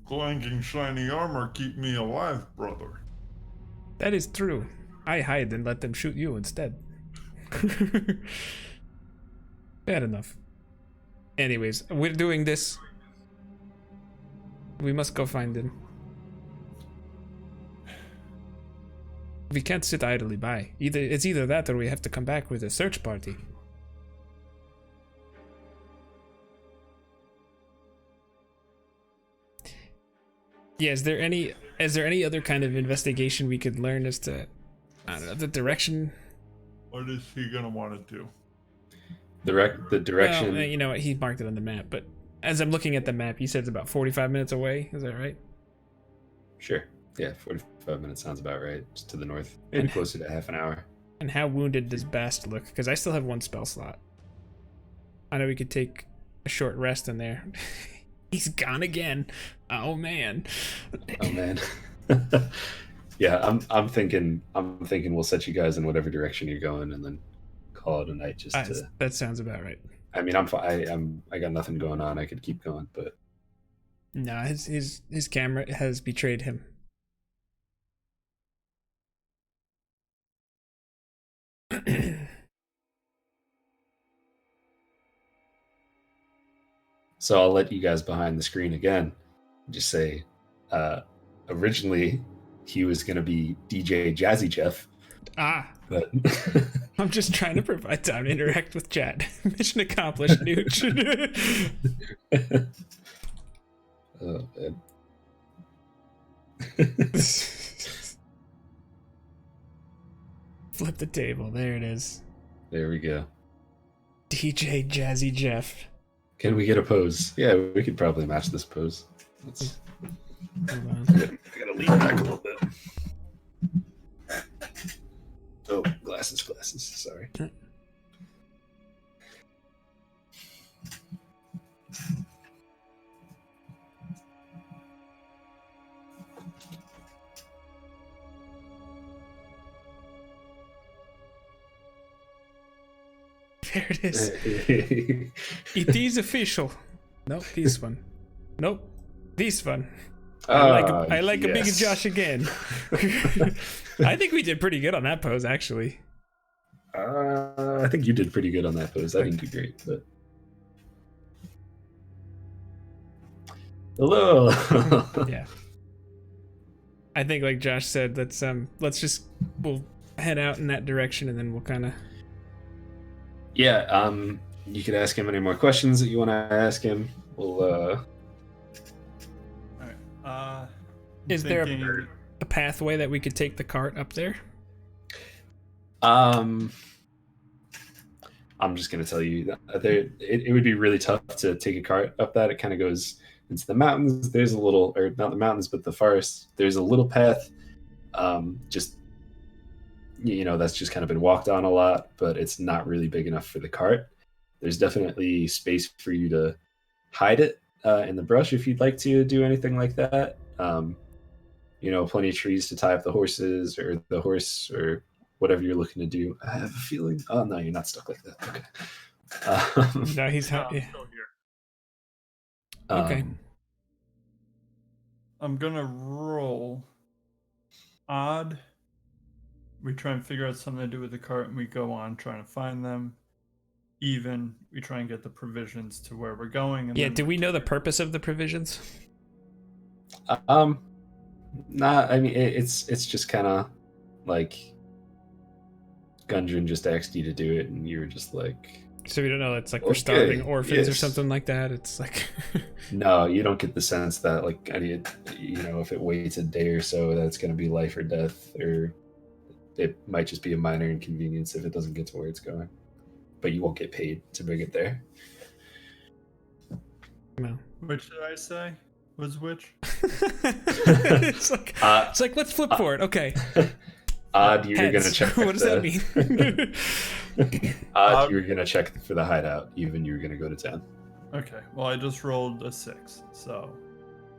Clanking shiny armor keep me alive, brother.
That is true. I hide and let them shoot you instead. Fair enough. Anyways, we're doing this. We must go find him. We can't sit idly by. It's either that or we have to come back with a search party. Yeah, is there any other kind of investigation we could learn as to, I don't know, the direction?
What is he gonna want to do?
The direction.
Well, you know what? He marked it on the map, but as I'm looking at the map, you said it's about 45 minutes away. Is that right?
Sure. Yeah, 45 minutes sounds about right. Just to the north. Maybe
And-
closer to half an hour.
And how wounded does Bast look? Because I still have one spell slot. I know we could take a short rest in there. He's gone again. Oh man.
Oh man. Yeah, I'm thinking we'll set you guys in whatever direction you're going and then call it a night just to
That sounds about right.
I mean, I got nothing going on. I could keep going, but
No, his camera has betrayed him.
so I'll let you guys behind the screen again. Just say, originally he was gonna be DJ Jazzy Jeff, but
I'm just trying to provide time to interact with chat. Mission accomplished, Nooch.
oh man.
Flip the table. There it is.
There we go.
DJ Jazzy Jeff.
Can we get a pose? Yeah, we could probably match this pose. Let's,
Hold on.
I gotta lean back a little bit. Oh, glasses. Sorry.
There it is. It is official. Nope, this one. Nope, this one. I like a big
yes.
Josh again. I think we did pretty good on that pose, actually.
I think you did pretty good on that pose. I didn't do great, but hello.
Yeah. I think, like Josh said, we'll head out in that direction, and then we'll kind of.
Yeah. You could ask him any more questions that you want to ask him. We'll.
Alright.
Is there a pathway that we could take the cart up there?
I'm just gonna tell you that it would be really tough to take a cart up that. It kind of goes into the mountains. There's a little, or not the mountains, but the forest. There's a little path. Just that's just kind of been walked on a lot, but it's not really big enough for the cart. There's definitely space for you to hide it in the brush if you'd like to do anything like that. Plenty of trees to tie up the horses or the horse or whatever you're looking to do. I have a feeling. Oh no, you're not stuck like that. Okay.
No, he's
I'm
yeah.
still here.
Okay.
I'm gonna roll odd we try and figure out something to do with the cart, and we go on trying to find them. Even we try and get the provisions to where we're going. And
Yeah,
then
do we know the purpose of the provisions?
Nah, I mean it's just kind of like Gundren just asked you to do it, and you were just like,
So we don't know. It's like we're
Okay,
starving orphans or
yes.
something like that. It's like
no, you don't get the sense that like if it waits a day or so, that it's going to be life or death, or it might just be a minor inconvenience if it doesn't get to where it's going. But you won't get paid to bring it there.
no.
Which did I say was which?
it's like let's flip for it. Okay.
Odd, you were
Heads.
gonna check.
What does that mean?
Odd, you were gonna check for the hideout. Even you were gonna go to town.
Okay, well I just rolled a 6, so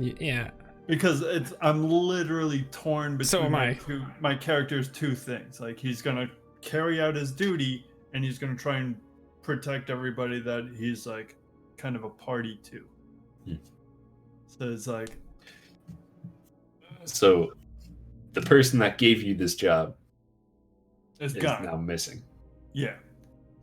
Yeah.
because I'm literally torn between
So am I.
my character's two things. Like he's gonna carry out his duty, and he's gonna try and protect everybody that he's like kind of a party to. So it's like,
so the person that gave you this job
it's
is
gone.
now missing.
Yeah.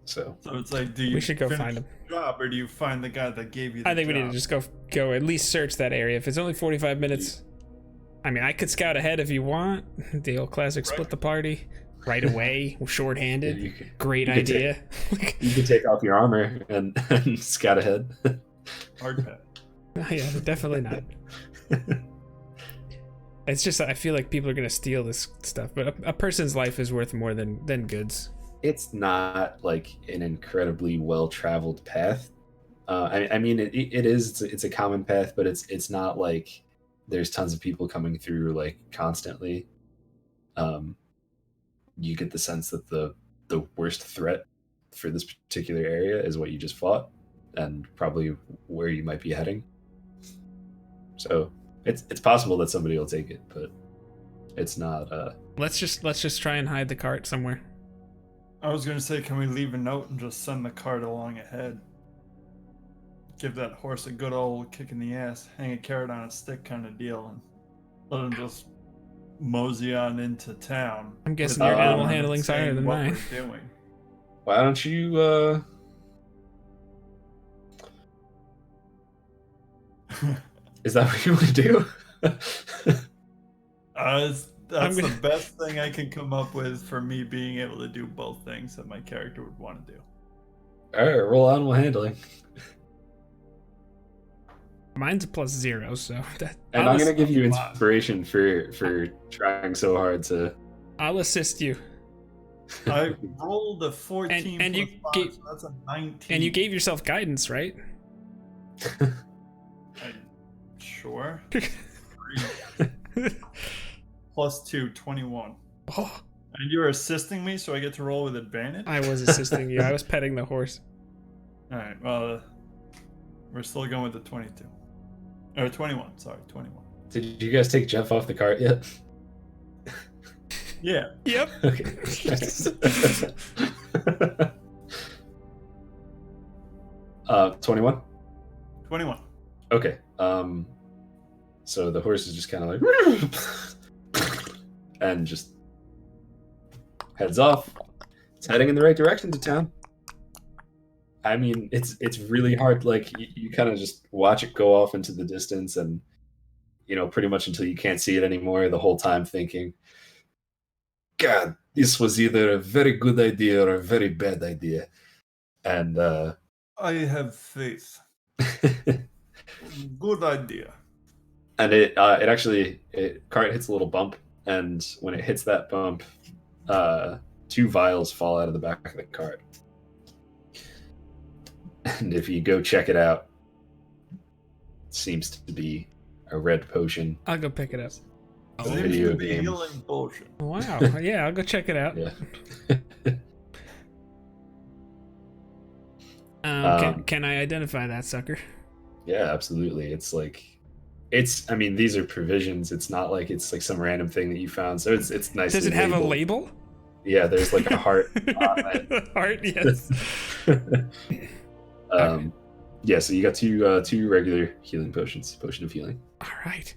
So
So it's like, do you
We should go
finish
find him.
the job, or do you find the guy that gave you the
I think we need
job?
to just go at least search that area. If it's only 45 minutes, I mean, I could scout ahead if you want. The old classic split the party right away, short-handed.
you could-
Great
you could
idea.
you can take off your armor and scout ahead.
Hard pass.
Yeah, definitely not. It's just I feel like people are gonna steal this stuff, but a person's life is worth more than goods.
It's not like an incredibly well-traveled path. I mean, it is. It's a common path, but it's not like there's tons of people coming through like constantly. You get the sense that the worst threat for this particular area is what you just fought, and probably where you might be heading. So it's possible that somebody will take it, but it's not.
Let's just try and hide the cart somewhere.
I was gonna say, can we leave a note and just send the cart along ahead? Give that horse a good old kick in the ass, hang a carrot on a stick kind of deal, and let him just mosey on into town.
I'm guessing
your
without
animal
anyone
handling's higher
saying
than
what
mine.
we're doing.
Why don't you? Is that what you want to do?
That's
gonna-
the best thing I can come up with for me being able to do both things that my character would want to do.
All right, roll animal handling.
Mine's a +0, so that
And
I'll
I'm gonna
ass-
give you inspiration for trying so hard to.
I'll assist you.
I rolled a 14
And you
plus 5,
gave-
so that's a 19.
And you gave yourself guidance, right?
Sure. Plus 2, 21.
Oh,
And you're assisting me, so I get to roll with advantage?
I was assisting you. I was petting the horse.
Alright, well, we're still going with the 22. Or 21, sorry, 21.
Did you guys take Jeff off the cart yet?
Yeah.
Yep.
Okay. 21.
21.
Okay. So the horse is just kind of like, and just heads off. It's heading in the right direction to town. I mean, it's really hard. Like you kind of just watch it go off into the distance, and pretty much until you can't see it anymore. The whole time thinking, God, this was either a very good idea or a very bad idea. And
I have faith. Good idea.
and it cart hits a little bump, and when it hits that bump, 2 vials fall out of the back of the cart. And if you go check it out, it seems to be a red potion.
I'll go pick it up.
Oh,
Seems
video
to be
game.
healing potion.
Wow. Yeah, I'll go check it out.
Yeah.
Can I identify that sucker?
Yeah, absolutely. I mean, these are provisions. It's not like it's like some random thing that you found. So it's nice.
Does it have a label?
Yeah, there's like a heart on it.
Heart, yes.
Yeah, so you got two regular healing potions. Potion of healing.
All right.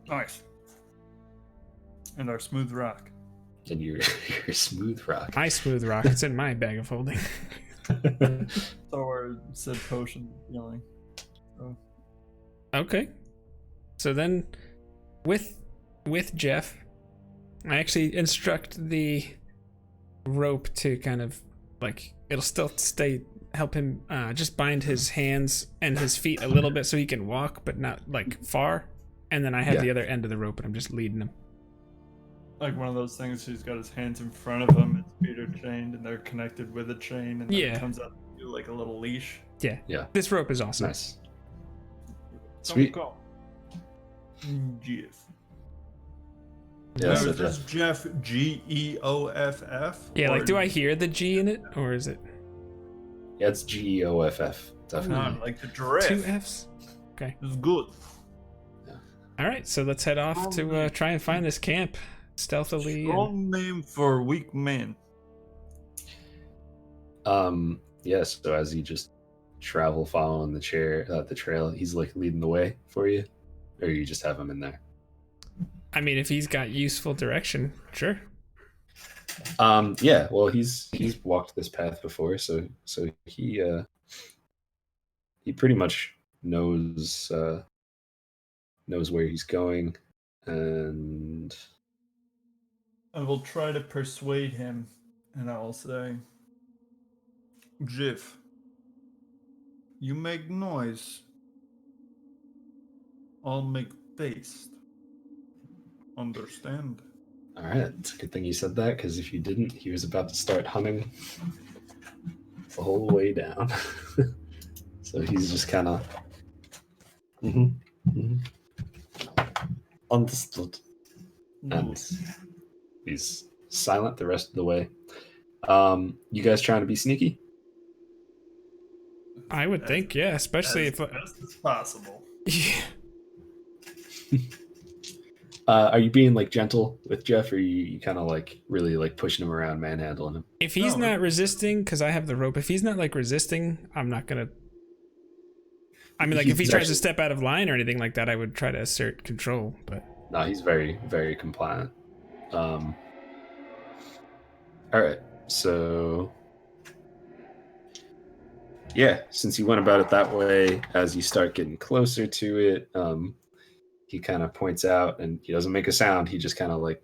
Nice. And our smooth rock.
And your smooth rock.
My smooth rock. It's in my bag of holding.
So our said potion healing. So.
Okay. So then, with Jeff, I actually instruct the rope to kind of like it'll still help him just bind his hands and his feet a little bit so he can walk, but not like far. And then I have the other end of the rope, and I'm just leading him.
Like one of those things, he's got his hands in front of him, his feet are chained, and they're connected with a chain, and then it comes out to like a little leash.
Yeah.
Yeah.
This rope is awesome.
Nice. Sweet.
Go. Jeff.
Yeah,
Now,
so
is this Jeff Geoff?
Yeah, like do I hear the G in it, or is it?
Yeah, it's Geoff. Definitely.
Not like the giraffe.
2 F's? Okay.
It's good.
Alright, so let's head off to try and find this camp stealthily.
Strong name for weak men.
Yes, so as you just travel following the trail, he's like leading the way for you? Or you just have him in there?
I mean, if he's got useful direction, sure.
Yeah, well he's walked this path before, so he pretty much knows where he's going, and
I will try to persuade him, and I will say, Jeff, you make noise, I'll make taste. Understand?
all right, it's a good thing you said that, because if you didn't, he was about to start humming the whole way down. So he's just kind of
Understood.
and he's silent the rest of the way. You guys trying to be sneaky?
I would think, yeah, especially
As best as possible.
Yeah.
Are you being like gentle with Jeff, or are you kind of like really like pushing him around, manhandling him?
If he's not resisting, because I have the rope, if he's not like resisting, I'm not gonna. I mean, like if he tries to step out of line or anything like that, I would try to assert control. But
No, he's very, very compliant. All right, so yeah, since you went about it that way, as you start getting closer to it, he kind of points out, and he doesn't make a sound. He just kind of like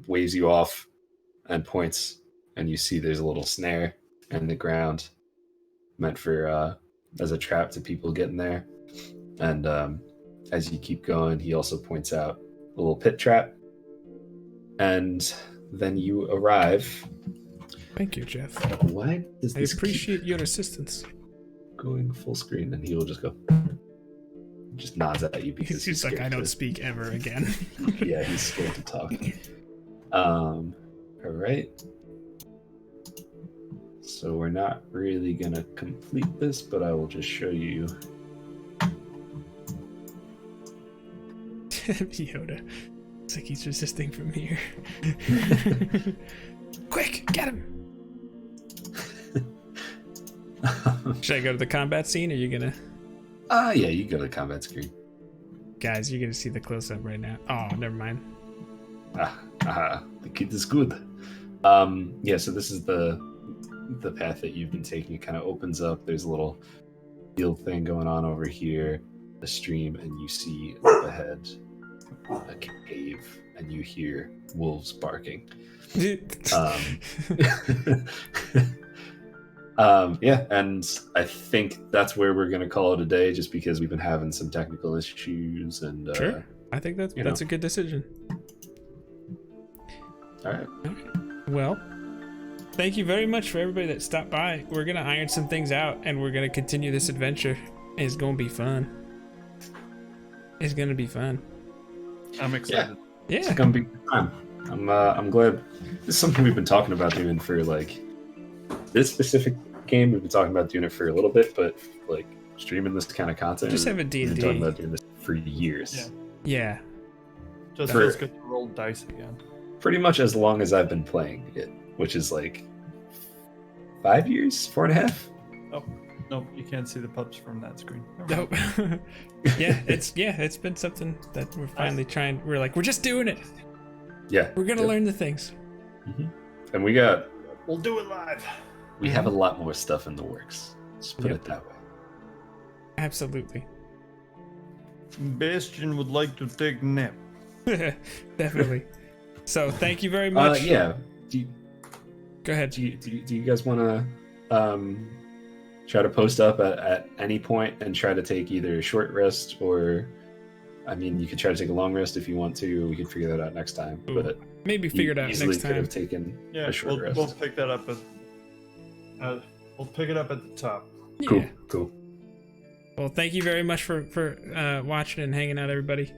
waves you off and points, and you see there's a little snare in the ground meant for as a trap to people getting there. And as you keep going, he also points out a little pit trap, and then you arrive.
thank you, Jeff.
Why does
I
this
appreciate your assistance.
keep going full screen? And he will just go, just nods at you because
He's like,
scared
I don't
to-
speak ever again.
Yeah, he's scared to talk. All right. So we're not really gonna complete this, but I will just show you.
Yoda. It's like he's resisting from here. Quick, get him! Should I go to the combat scene, or are you gonna?
Yeah, you go to the combat screen.
Guys, you're gonna see the close up right now. Oh, never mind.
The kid is good. Yeah, so this is the path that you've been taking. It kind of opens up. There's a little field thing going on over here, a stream, and you see up ahead a cave, and you hear wolves barking. Yeah, and I think that's where we're gonna call it a day, just because we've been having some technical issues, and
Sure. I think that's a good decision.
all right.
Well, thank you very much for everybody that stopped by. We're gonna iron some things out, and we're gonna continue this adventure. It's gonna be fun. It's gonna be fun.
I'm excited.
It's
Yeah.
gonna be a good time. I'm glad. This is something we've been talking about doing for like this specific game. We've been talking about doing it for a little bit, but like streaming this kind of content.
Just have a
We've
D&D.
been talking about doing this for years.
Yeah.
Just
For-
feels good to roll dice again.
Pretty much as long as I've been playing it, which is like 5 years, 4.5.
Oh. Nope, you can't see the pups from that screen.
Nope. It's been something that we're finally trying. We're just doing it.
Yeah.
We're gonna learn the things.
And
We'll do it live.
we have a lot more stuff in the works. Let's put it that way.
Absolutely.
Bastion would like to take a nap.
Definitely. So thank you very much.
Yeah.
Go ahead.
Do you guys want to try to post up at any point and try to take either a short rest or, I mean, you could try to take a long rest if you want to. We could figure that out next time.
Ooh,
but
maybe figure it out
easily
next
could
time.
have taken a short rest.
We'll pick that up we'll pick it up at the top.
Yeah.
Cool.
Well, thank you very much for watching and hanging out, everybody.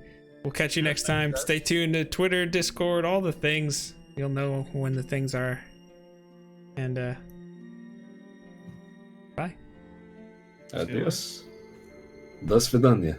We'll catch you next time. Stay tuned to Twitter, Discord, all the things. You'll know when the things are. And bye.
Adios. До свидания.